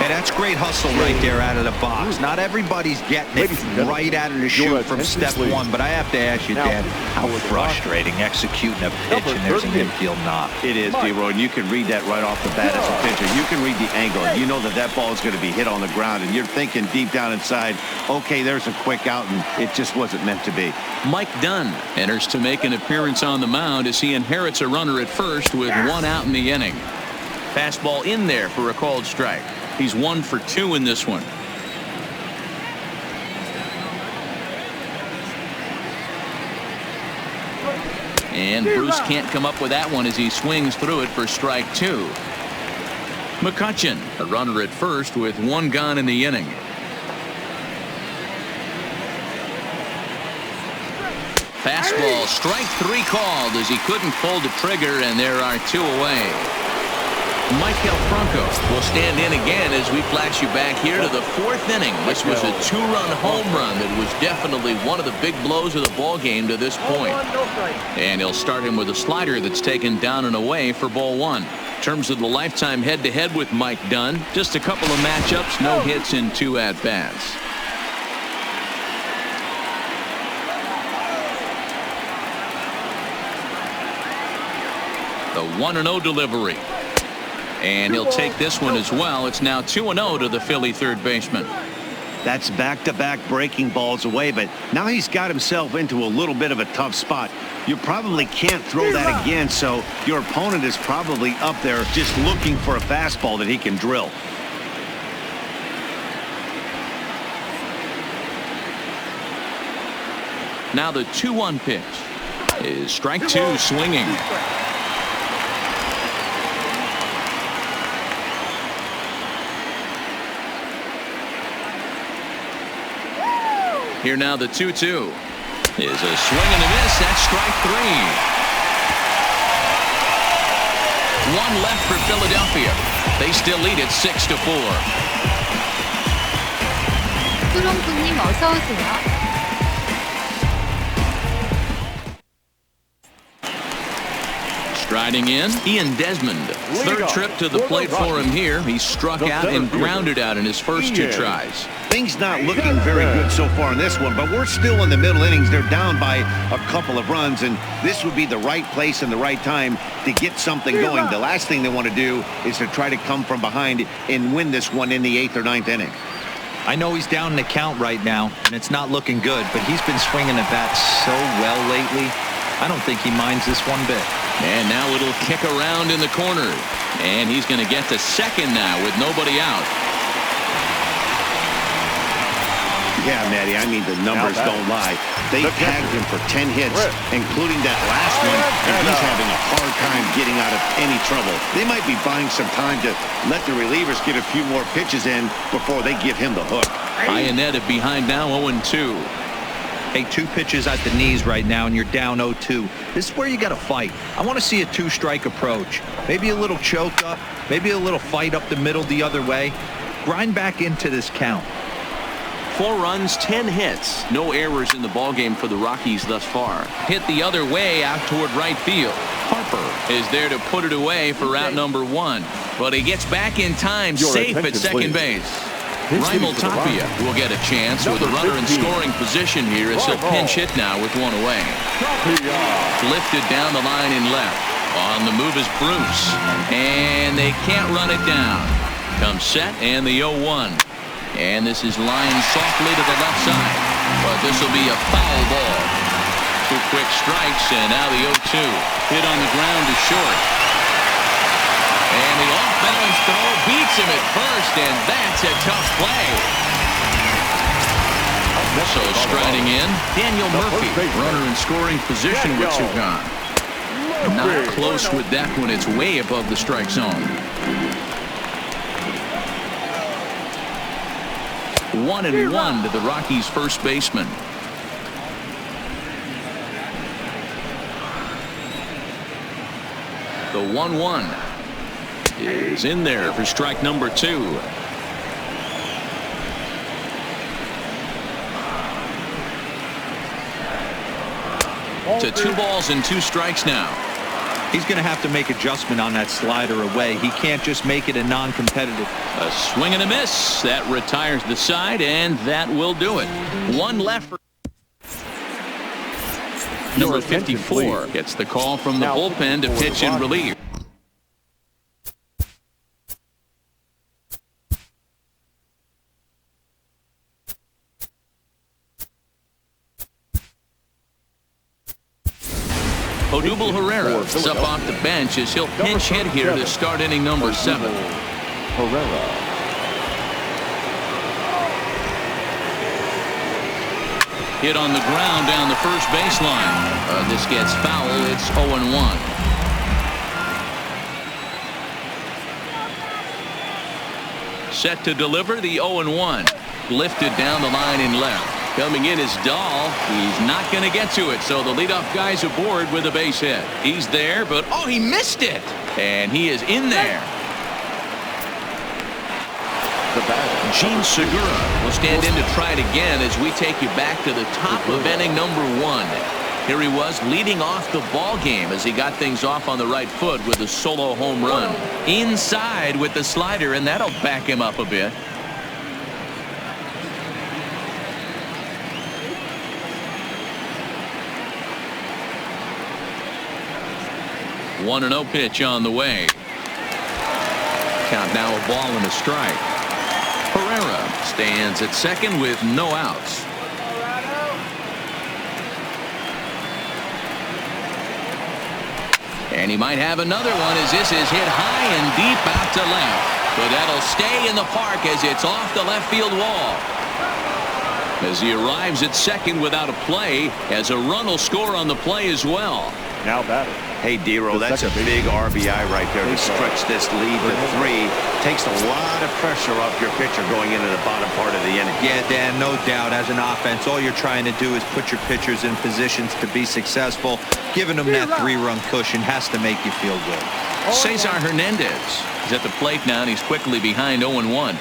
Hey, that's great hustle right there out of the box. Not everybody's getting it right out of the chute from step one, but I have to ask you, Dan, how frustrating executing a pitch and there's an infield knock. It is, D-Roy, and you can read that right off the bat as a pitcher. You can read the angle. You know that ball is going to be hit on the ground, and you're thinking deep down inside, okay, there's a quick out, and it just wasn't meant to be. Mike Dunn enters to make an appearance on the mound as he inherits a runner at first with 1 out in the inning. Fastball in there for a called strike. He's 1 for 2 in this one. And Bruce can't come up with that one as he swings through it for strike 2. McCutchen, a runner at first with 1 gone in the inning. Fastball, strike 3 called as he couldn't pull the trigger, and there are 2 away. Michael Franco will stand in again as we flash you back here to the 4th inning. This was a 2-run home run that was definitely one of the big blows of the ball game to this point. And he'll start him with a slider that's taken down and away for ball 1. In terms of the lifetime head-to-head with Mike Dunn, just a couple of matchups, no hits in 2 at-bats. The 1-0 delivery. And he'll take this one as well. It's now 2-0 to the Philly third baseman. That's back-to-back breaking balls away, but now he's got himself into a little bit of a tough spot. You probably can't throw that again, so your opponent is probably up there just looking for a fastball that he can drill. Now the 2-1 pitch is strike 2, swinging. Here now the 2-2 is a swing and a miss. That's strike 3. 1 left for Philadelphia. They still lead it 6-4. 뚜롱뚜님 어서 오세요. Striding in, Ian Desmond. 3rd trip to the plate for him here. He struck out and grounded out in his first 2 tries. Things not looking very good so far in this one, but we're still in the middle innings. They're down by a couple of runs, and this would be the right place and the right time to get something going. The last thing they want to do is to try to come from behind and win this one in the 8th or 9th inning. I know he's down in the count right now, and it's not looking good, but he's been swinging the bat so well lately. I don't think he minds this one bit. And now it'll kick around in the corner. And he's going to get to second now with nobody out. Yeah, Matty, I mean, the numbers don't lie. They tagged him for 10 hits, including that last one, and he's having a hard time getting out of any trouble. They might be buying some time to let the relievers get a few more pitches in before they give him the hook. Ionetta behind now 0-2. Hey, 2 pitches at the knees right now, and you're down 0-2. This is where you got to fight. I want to see a 2-strike approach. Maybe a little choke up, maybe a little fight up the middle the other way. Grind back into this count. 4 runs, 10 hits. No errors in the ballgame for the Rockies thus far. Hit the other way out toward right field. Harper is there to put it away for out number 1. But he gets back in time, safe at second base. Raimel Tapia will get a chance with a runner in scoring position here as he'll pinch hit now with 1 away. Lifted down the line in left. On the move is Bruce. And they can't run it down. Comes set and the 0-1. And this is lined softly to the left side. But this will be a foul ball. 2 quick strikes and now the 0-2. Hit on the ground to short. And the off-balance throw beats him at first, and that's a tough play. So striding in, Daniel Murphy, runner in scoring position with 2 gone. Not close with that one. It's way above the strike zone. 1-1 to the Rockies' first baseman. The 1-1 is in there for strike number 2. To 2 balls and 2 strikes now. He's going to have to make adjustment on that slider away. He can't just make it a non-competitive. A swing and a miss. That retires the side, and that will do it. One left for number 54 gets the call from the bullpen to pitch in relief. Odubel Herrera is up off the bench as he'll pinch hit here to start inning number 7. Herrera. Hit on the ground down the first baseline. This gets foul. It's 0-1. Set to deliver the 0-1. Lifted down the line in left. Coming in is Dahl. He's not going to get to it, so the leadoff guy's aboard with a base hit. He's there, but oh, he missed it. And he is in there. Gene Segura will stand in to try it again as we take you back to the top of inning number 1. Here he was leading off the ball game as he got things off on the right foot with a solo home run. Inside with the slider, and that'll back him up a bit. 1-0 pitch on the way. Count now a ball and a strike. Herrera stands at second with no outs. And he might have another one as this is hit high and deep out to left. But that'll stay in the park as it's off the left field wall. As he arrives at second without a play, as a run will score on the play as well. Now batting. Hey, Dero, that's a big RBI right there to stretch this lead to 3. Takes a lot of pressure off your pitcher going into the bottom part of the inning. Yeah, Dan, no doubt. As an offense, all you're trying to do is put your pitchers in positions to be successful. Giving them that 3-run cushion has to make you feel good. Cesar Hernandez is at the plate now, and he's quickly behind 0-1.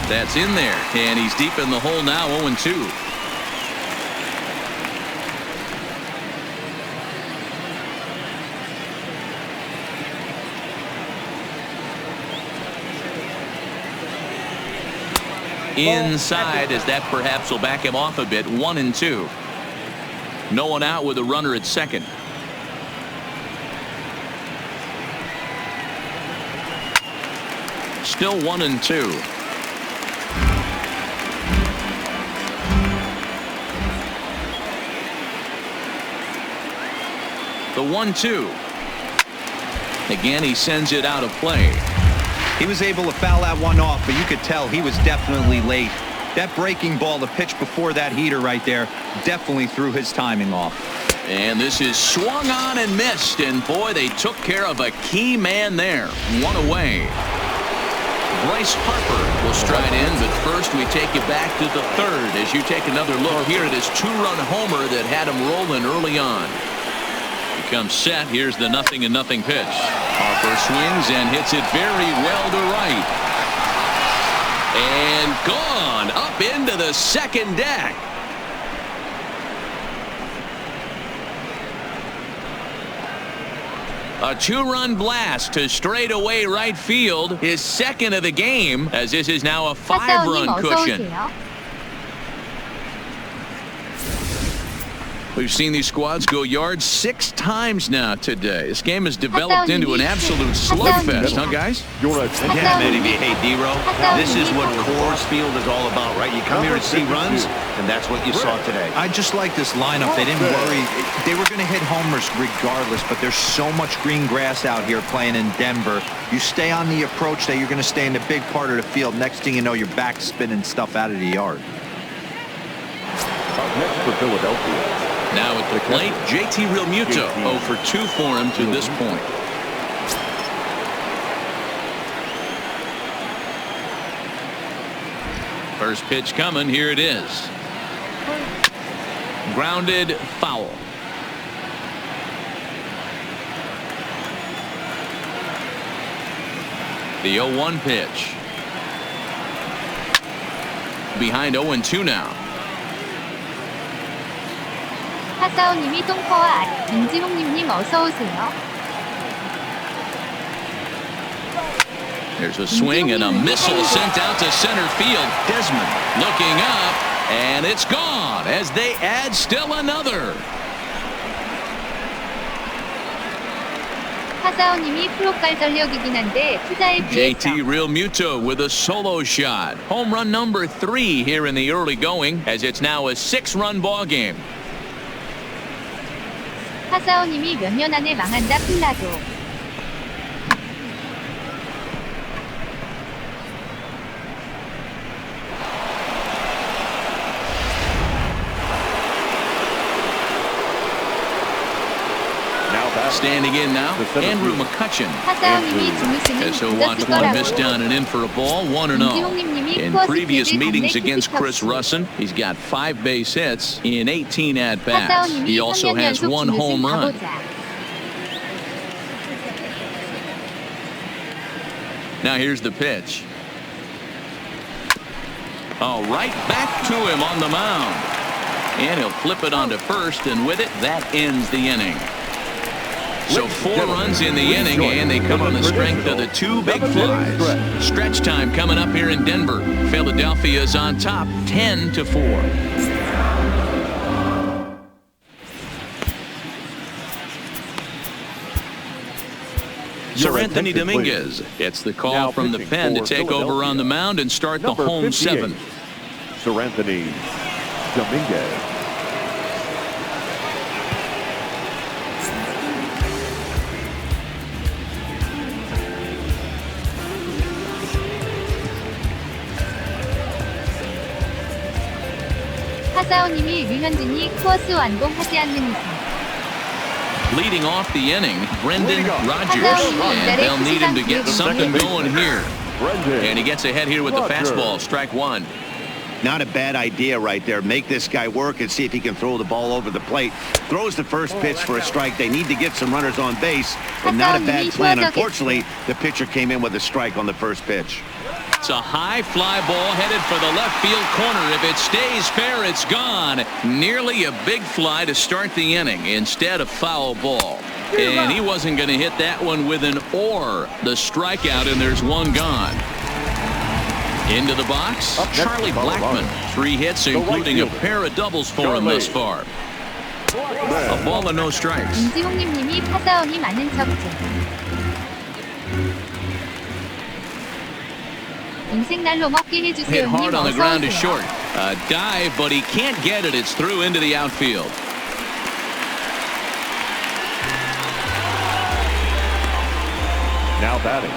That's in there, and he's deep in the hole now, 0-2. Inside, as that perhaps will back him off a bit, 1-2. No one out with a runner at second. Still 1-2. The 1-2. Again, he sends it out of play. He was able to foul that one off, but you could tell he was definitely late. That breaking ball, the pitch before that heater right there, definitely threw his timing off. And this is swung on and missed, and boy, they took care of a key man there. One away. Bryce Harper will stride in, but first we take you back to the third as you take another look here at his 2-run homer that had him rolling early on. Comes set. Here's the 0-0 pitch. Harper swings and hits it very well to right. And gone up into the second deck. A 2-run blast to straightaway right field. His second of the game, as this is now a 5-run cushion. We've seen these squads go yards 6 times now today. This game has developed into an absolute slugfest, huh, guys? Yeah, maybe. Hey, Dero, this is what Coors Field is all about, right? You come here to see runs, and that's what you saw today. I just like this lineup. They didn't worry. They were going to hit homers regardless, but there's so much green grass out here playing in Denver. You stay on the approach that you're going to stay in the big part of the field. Next thing you know, you're back spinning stuff out of the yard. Next for Philadelphia. Now at the plate, JT Realmuto, 0 for 2 for him to this point. First pitch coming. Here it is. Grounded foul. The 0-1 pitch. Behind 0-2 now. 하사오님이 똥퍼와 김지홍님 어서 오세요. There's a swing and a missile sent out to center field. Desmond looking up, and it's gone as they add still another. 하사오님이 프로깔 전력이긴 한데 투자에 비해서. JT Realmuto with a solo shot. Home run number 3 here in the early going as it's now a 6-run ball game. 하사오님이 몇 년 안에 망한다 필라도. Standing in now, Andrew McCutcheon. 하사오님이 주무시는 As he'll watch one miss down and in for a ball, 1-0. In previous meetings against Chris Russin, he's got 5 base hits in 18 at-bats. He also has 1 home run. Now here's the pitch. Oh, right back to him on the mound. And he'll flip it onto first, and with it, that ends the inning. So 4 runs in the inning, and they come on the strength of the 2 big flies. Stretch time coming up here in Denver. Philadelphia's on top, 10-4. Sir Anthony Dominguez gets the call from the pen to take over on the mound and start the home 7th. Sir Anthony Dominguez. 하사오님이 류현진이 코어스 완공하지 않는 이상. Leading off the inning, Brendan Rodgers, and they'll need him to get something going here. And he gets ahead here with the fastball, strike 1. Not a bad idea right there. Make this guy work and see if he can throw the ball over the plate. Throws the first pitch for a strike. They need to get some runners on base, and not a bad plan. Unfortunately, the pitcher came in with a strike on the first pitch. It's a high fly ball headed for the left field corner. If it stays fair, it's gone. Nearly a big fly to start the inning instead of foul ball. And he wasn't going to hit that one with an or. The strikeout, and there's 1 gone. Into the box, Charlie Blackmon. 3 hits, including a pair of doubles for him thus far. A ball and no strikes. 김지홍님이 하사오님 아는 척 좀. 인생 날로 먹게 Hit 해주세요님 hard on the 어서 ground to 오세요. short. A dive, but he can't get it. It's through into the outfield. Now batting,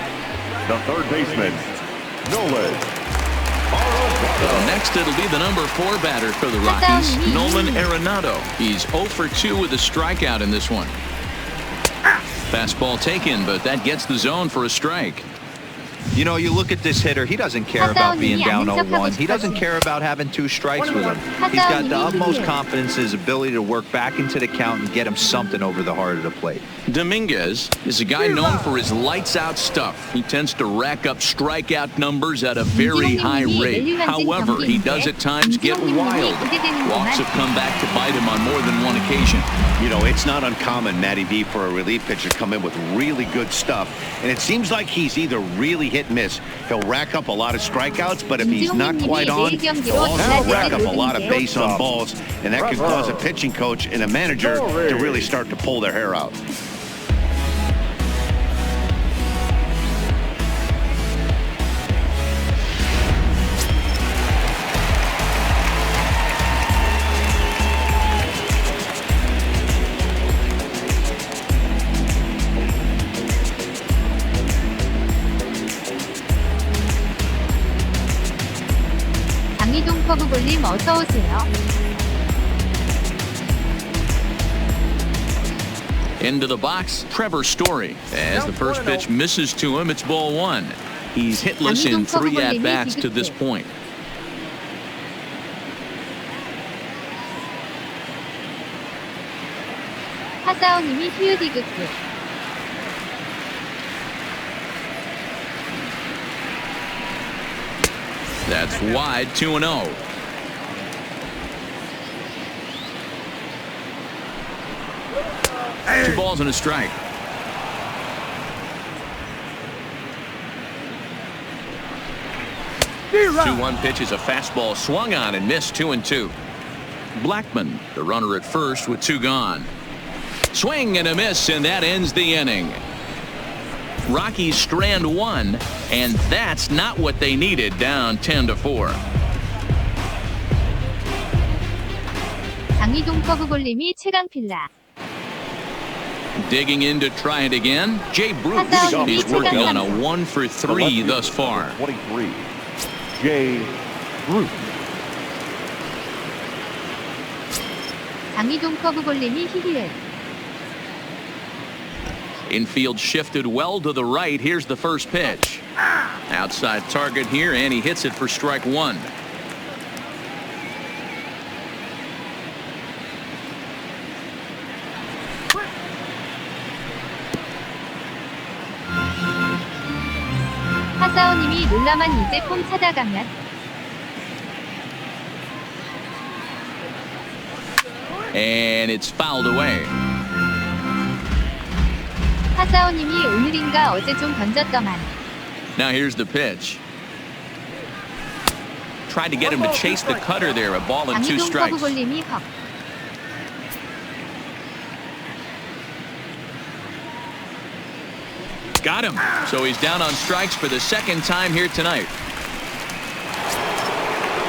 the third baseman, Nolan. Next, it'll be the number 4 batter for the Rockies, Nolan Arenado. He's 0 for 2 with a strikeout in this one. Fastball taken, but that gets the zone for a strike. You know, you look at this hitter, he doesn't care about being down 0-1. He doesn't care about having 2 strikes with him. He's got the utmost confidence in his ability to work back into the count and get him something over the heart of the plate. Dominguez is a guy known for his lights-out stuff. He tends to rack up strikeout numbers at a very high rate. However, he does at times get wild. Walks have come back to bite him on more than 1 occasion. You know, it's not uncommon, Matty V, for a relief pitcher to come in with really good stuff. And it seems like he's either really hit and miss. He'll rack up a lot of strikeouts, but if he's not quite on, he'll also rack up a lot of base on balls. And that can cause a pitching coach and a manager to really start to pull their hair out. 서부골님 어서 오세요. Into the box, Trevor Story. As the first pitch misses to him, it's ball 1. He's hitless in 3 at-bats to this point. 하사오님이 휴디그급. That's wide, 2-0. 2 balls and a strike. The 2-1 pitch is a fastball swung on and missed. 2-2. Blackman, the runner at first with 2 gone. Swing and a miss, and that ends the inning. Rockies strand 1, and that's not what they needed, down 10-4. 장희동 퍼브볼님이 최강 필라. Digging in to try it again. Jay Bruce. He's working on a 1-for-3 thus far. 23. Jay Bruce. 장희동 퍼브볼님이 히히을. Infield shifted well to the right. Here's the first pitch. Outside target here, and he hits it for strike 1. 하사오님이 놀라만 이제 폼 찾아가면. And it's fouled away. 하사오님이 오늘인가 어제 좀 던졌더만. Now here's the pitch. Tried to get him to chase the cutter there. A ball and 2 장희동 strikes. 퍼브볼님이 헉. Got him. So he's down on strikes for the second time here tonight.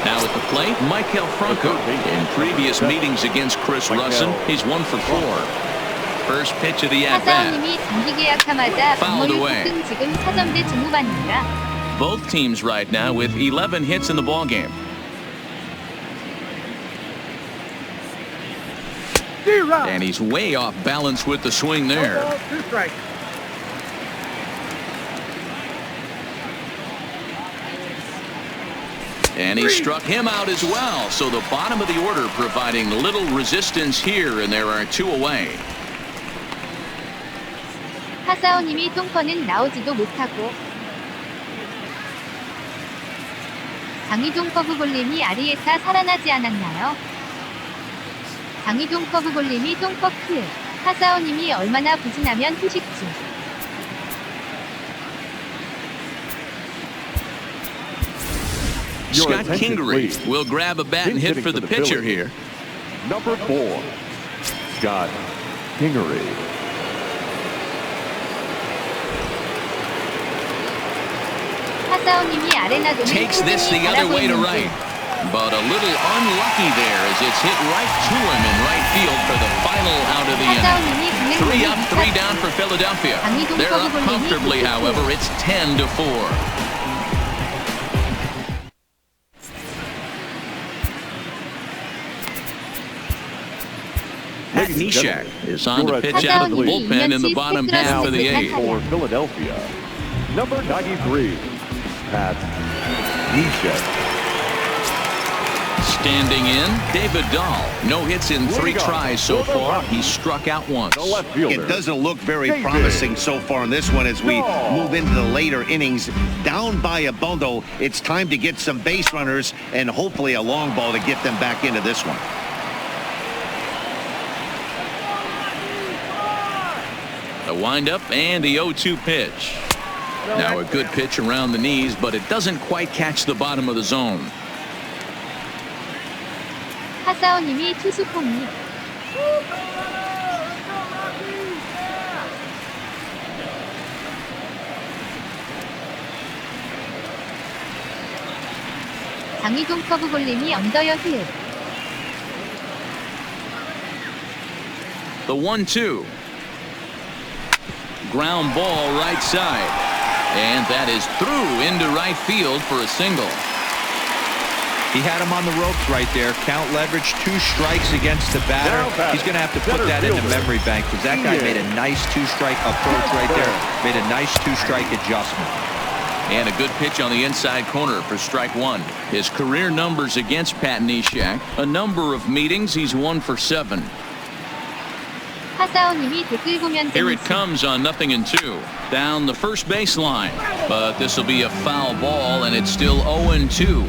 Now at the plate, Michael Franco. In previous meetings against Chris Russin, he's 1-for-4. First pitch of the at-bat. 하사오님이 장기 계약하마자 Fouled 방어율 away. 폭등 지금 4점대 중후반입니다. Both teams right now with 11 hits in the ballgame. And he's way off balance with the swing there. And he struck him out as well. So the bottom of the order providing little resistance here, and there are 2 away. 하사오님이 똥퍼는 나오지도 못하고. 장희동 퍼브볼님이 아리에타 살아나지 않았나요? 장희동 퍼브볼님이 똥퍼 크. 하사오님이 얼마나 부진하면 후식 중. Scott Kingery will grab a bat and hit for the pitcher here. Number 4, Scott Kingery. 하사오님이 아레나도를 Takes this the other way to right. But a little unlucky there as it's hit right to him in right field for the final out of the inning. 3 up, 3 down for Philadelphia. They're up comfortably, however. It's 10-4. Pat Neshek is on to pitch out of the bullpen in the bottom half of the 8th. For Philadelphia, number 93, Pat Neshek. Standing in, David Dahl. No hits in 3 tries so far. He struck out once. It doesn't look very promising so far in this one as we move into the later innings. Down by a bundle, it's time to get some base runners and hopefully a long ball to get them back into this one. The windup and the 0-2 pitch. Now a good pitch around the knees, but it doesn't quite catch the bottom of the zone. 하사오님이 투수 폼이. 장희동 커브볼님이 언더여 힐. The 1-2. Ground ball right side. And that is through into right field for a single. He had him on the ropes right there. Count leverage, 2 strikes against the batter. He's going to have to put that in the memory bank because that guy made a nice 2-strike approach right there. Made a nice 2-strike adjustment. And a good pitch on the inside corner for strike 1. His career numbers against Pat Neshek. A number of meetings, he's 1-for-7. 하사오님이 댓글 보면 Here it comes on 0-2. Down the first baseline. But this will be a foul ball, and it's still 0-2.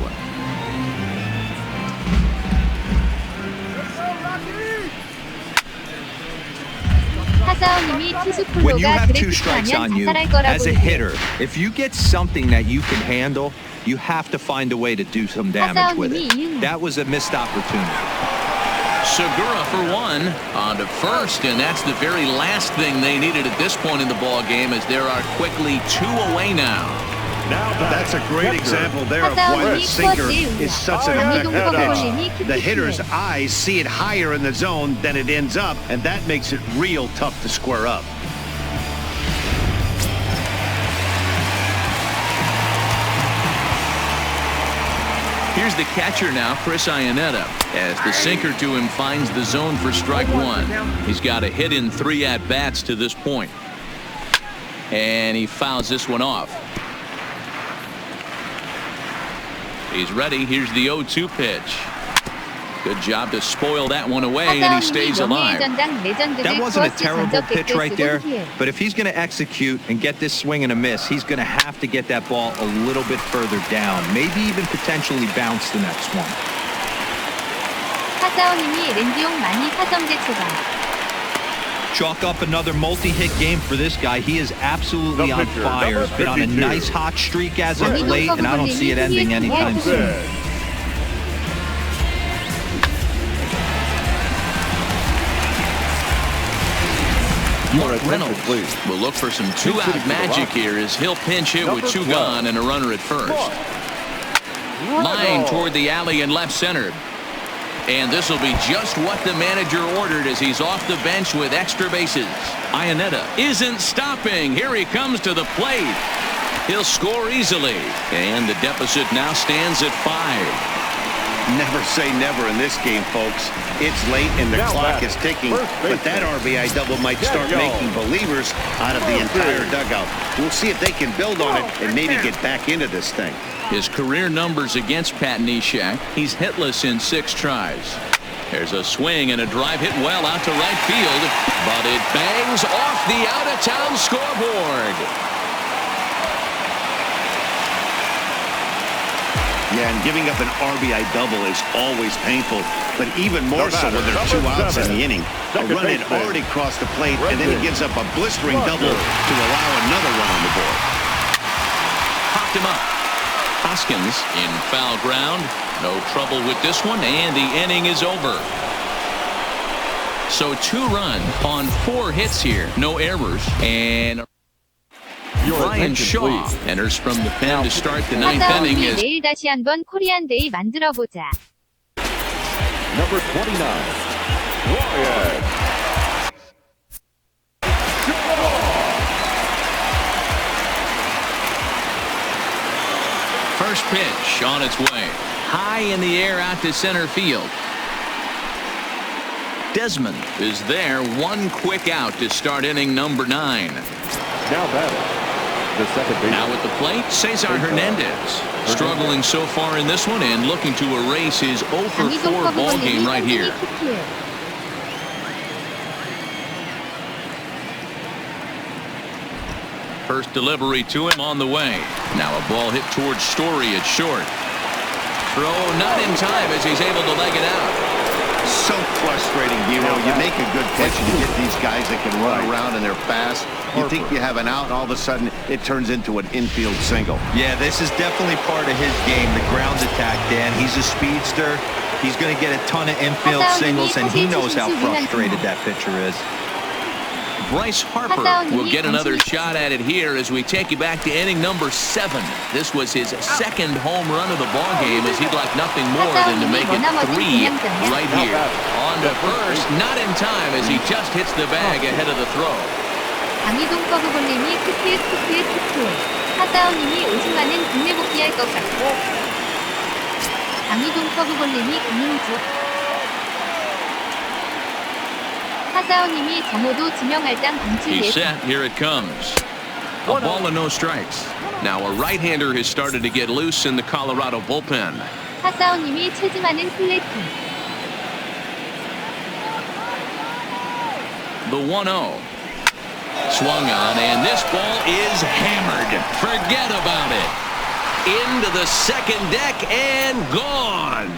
When you have 2 strikes on you, as a hitter, if you get something that you can handle, you have to find a way to do some damage with it. That was a missed opportunity. Segura for 1 on to first, and that's the very last thing they needed at this point in the ball game, as there are quickly 2 away now. That's a great example there of why the sinker is such an effective pitch. The hitter's eyes see it higher in the zone than it ends up, and that makes it real tough to square up. Here's the catcher now, Chris Iannetta, as the sinker to him finds the zone for strike 1. He's got a hit in 3 at-bats to this point. And he fouls this one off. He's ready. Here's the 0-2 pitch. Good job to spoil that one away, and he stays alive. That wasn't a terrible pitch right there, but if he's going to execute and get this swing and a miss, he's going to have to get that ball a little bit further down, maybe even potentially bounce the next one. Chalk up another multi-hit game for this guy. He is absolutely on fire. He's been on a nice hot streak as of late, and I don't see it ending anytime soon. Mark Reynolds will look for some 2-out magic here as he'll pinch hit with 2 gone and a runner at first. Line toward the alley in left center. And this will be just what the manager ordered as he's off the bench with extra bases. Iannetta isn't stopping. Here he comes to the plate. He'll score easily. And the deficit now stands at 5. Never say never in this game, folks. It's late and the clock is ticking, but that RBI double might start making believers out of the entire dugout. We'll see if they can build on it and maybe get back into this thing. His career numbers against Pat Neshek. He's hitless in 6 tries. There's a swing and a drive hit well out to right field, but it bangs off the out-of-town scoreboard. Yeah, and giving up an RBI double is always painful, but even more so when there are 2 outs in the inning. A run had already crossed the plate, and then he gives up a blistering double to allow another run on the board. Popped him up. Hoskins in foul ground. No trouble with this one, and the inning is over. So 2 runs on 4 hits here. No errors, and Brian Shaw enters from the pen to start the 9th inning. 내일 다시 한번 코리안 데이 만들어 보자. Number 29, Ryan. First pitch on its way. High in the air out to center field. Desmond is there. 1 quick out to start inning number 9. Now batting. Now at the plate, Cesar Hernandez. Struggling so far in this one and looking to erase his 0-for-4 ball game right here. First delivery to him on the way. Now a ball hit towards Story at short. Throw not in time as he's able to leg it out. So frustrating, you make a good pitch and you get these guys that can run around and they're fast. You think you have an out, and all of a sudden it turns into an infield single. Yeah, this is definitely part of his game, the ground attack, Dan. He's a speedster. He's going to get a ton of infield singles, and he knows how frustrated that pitcher is. Bryce Harper will get another shot at it here as we take you back to inning number 7. This was his 2nd home run of the ball game, as he'd like nothing more than to make it 3 right here. On to first, not in time as he just hits the bag ahead of the throw. 강희동 서브볼님이 크크. 하사오님이 오승환은 국내 복귀할 것 같고. 강희동 서브볼님이 강흥주. 하사오님이 정호도 지명할당 방출 He's 예상. set. Here it comes. A ball and no strikes. Now a right-hander has started to get loose in the Colorado bullpen. 하사오님이 최지만은 플래팅. The 1-0. Swung on, and this ball is hammered. Forget about it. Into the second deck and gone.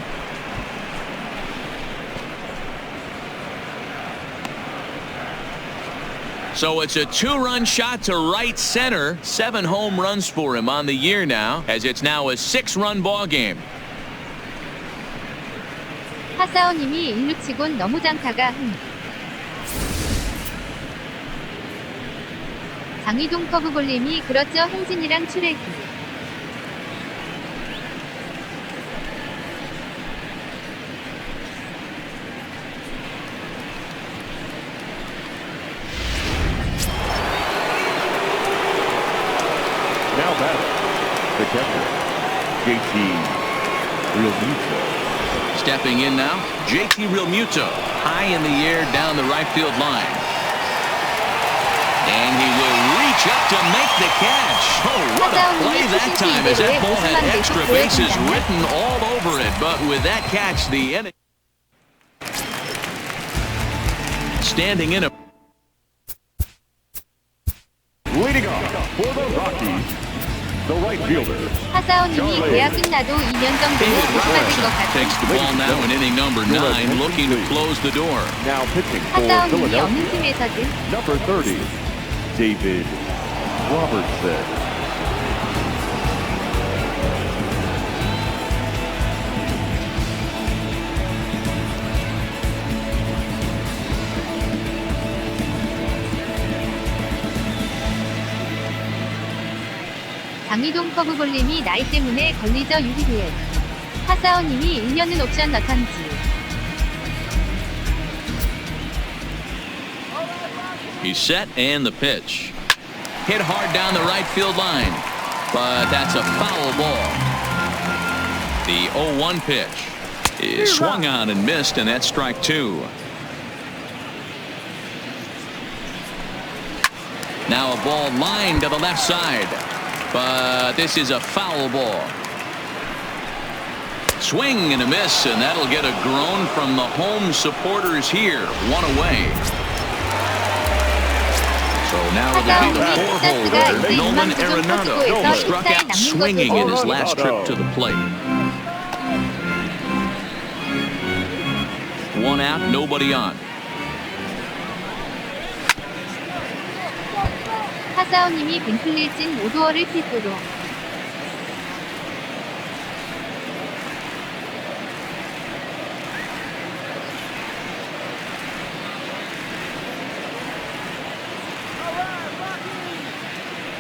So it's a 2-run shot to right center. 7 home runs for him on the year now, as it's now a 6-run ball game. 하사오님이 1루치곤 너무 장타가 장희동 커브볼님이 그렇죠 행진이랑 출애기. Now batting, the catcher, JT Realmuto. Stepping in now, JT Realmuto, high in the air down the right field line. And he will reach up to make the catch. Oh, what a play that time, as that ball had extra bases written all over it. But with that catch, the inning. Standing in a... Leading off for the Rockies, the right fielder. 하사오님이 계약 끝나도 2년 정도는 고집받을 것 Takes the ball now in inning number 9, looking to close the door. Now pitching for 하사오님이 Philadelphia, 어느 팀에서든 number 30, David Robertson. 장희동 커브볼님이 나이 때문에 걸리죠 유리리에. 하사오님이 1년은 옵션 넣던지. He's set and the pitch. Hit hard down the right field line, but that's a foul ball. The 0-1 pitch is swung on and missed, and that's strike 2. Now a ball lined to the left side, but this is a foul ball. Swing and a miss, and that'll get a groan from the home supporters here. 1 away. So now it'll be the 4-holder, Nolan Arenado, who struck out swinging in his last trip to the plate. 1 out, nobody on. 하사오님이 벤틀릴진 5도어를 필두로.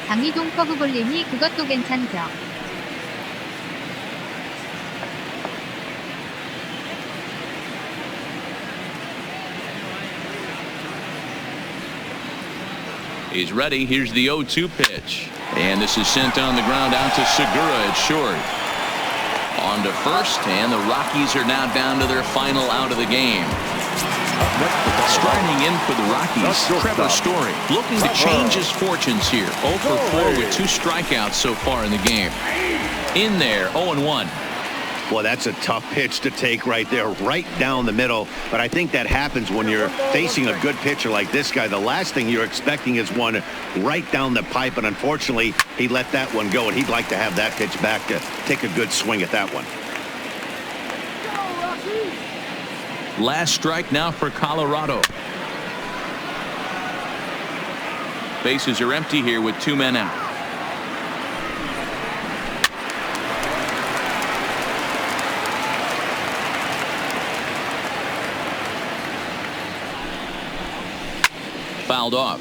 장희동 커브볼님이 그것도 괜찮죠. He's ready. Here's the 0-2 pitch. And this is sent on the ground out to Segura at short. On to first, and the Rockies are now down to their final out of the game. Striding in for the Rockies, Trevor Story, looking to change his fortunes here. 0 for 4 with 2 strikeouts so far in the game. In there, 0-1. Well, that's a tough pitch to take right there, right down the middle. But I think that happens when you're facing a good pitcher like this guy. The last thing you're expecting is one right down the pipe, and unfortunately, he let that one go, and he'd like to have that pitch back to take a good swing at that one. Last strike now for Colorado. Bases are empty here with 2 men out. Fouled off.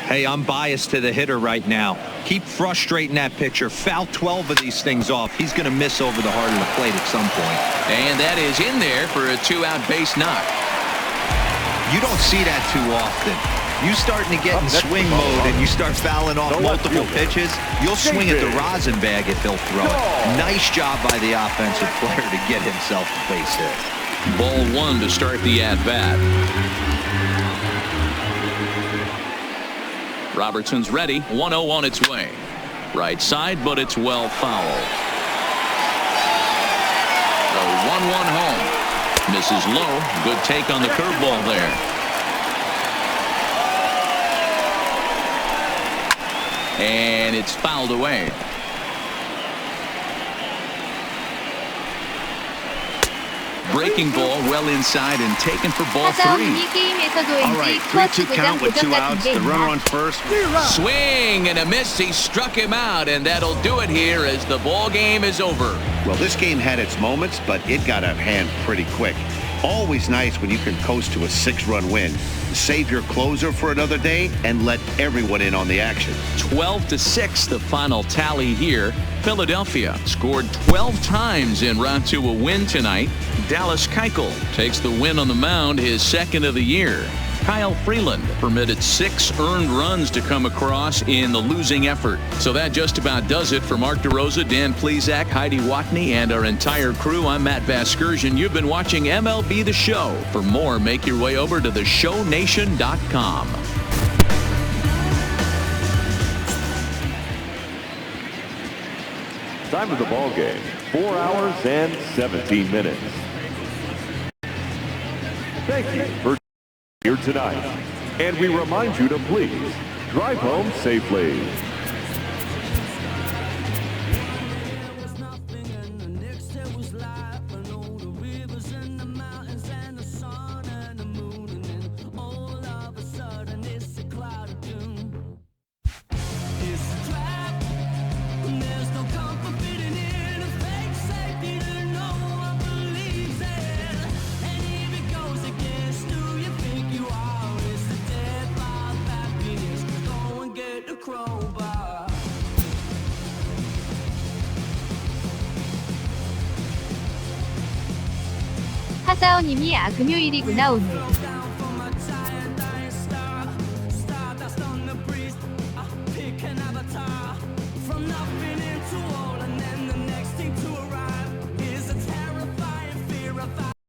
Hey, I'm biased to the hitter right now. Keep frustrating that pitcher. Foul 12 of these things off. He's going to miss over the heart of the plate at some point. And that is in there for a 2-out base knock. You don't see that too often. You starting to get in swing mode and you start fouling off multiple pitches, you'll swing at the rosin bag if he'll throw it. Nice job by the offensive player to get himself a base hit. Ball 1 to start the at-bat. Robertson's ready. 1-0 on its way. Right side, but it's well foul. The 1-1 home. Misses low. Good take on the curveball there. And it's fouled away. breaking ball well inside and taken for ball 3. 하사원님이 게임에서도 All 왠지 right, 투어치 3-2 고장 count with 고정 2 같은 outs. 게 The runner 있나? on first. Swing and a miss. He struck him out, and that'll do it here as the ball game is over. Well, this game had its moments, but it got out of hand pretty quick. Always nice when you can coast to a 6-run win. Save your closer for another day and let everyone in on the action. 12-6, the final tally here. Philadelphia scored 12 times en route to a win tonight. Dallas Keuchel takes the win on the mound, his second of the year. Kyle Freeland permitted 6 earned runs to come across in the losing effort. So that just about does it for Mark DeRosa, Dan Plesac, Heidi Watney, and our entire crew. I'm Matt Vasgersian. You've been watching MLB The Show. For more, make your way over to theshownation.com. Time of the ball game, 4 hours and 17 minutes. Thank you for here tonight, and we remind you to please drive home safely. 하사원님이 금요일이구나 오늘.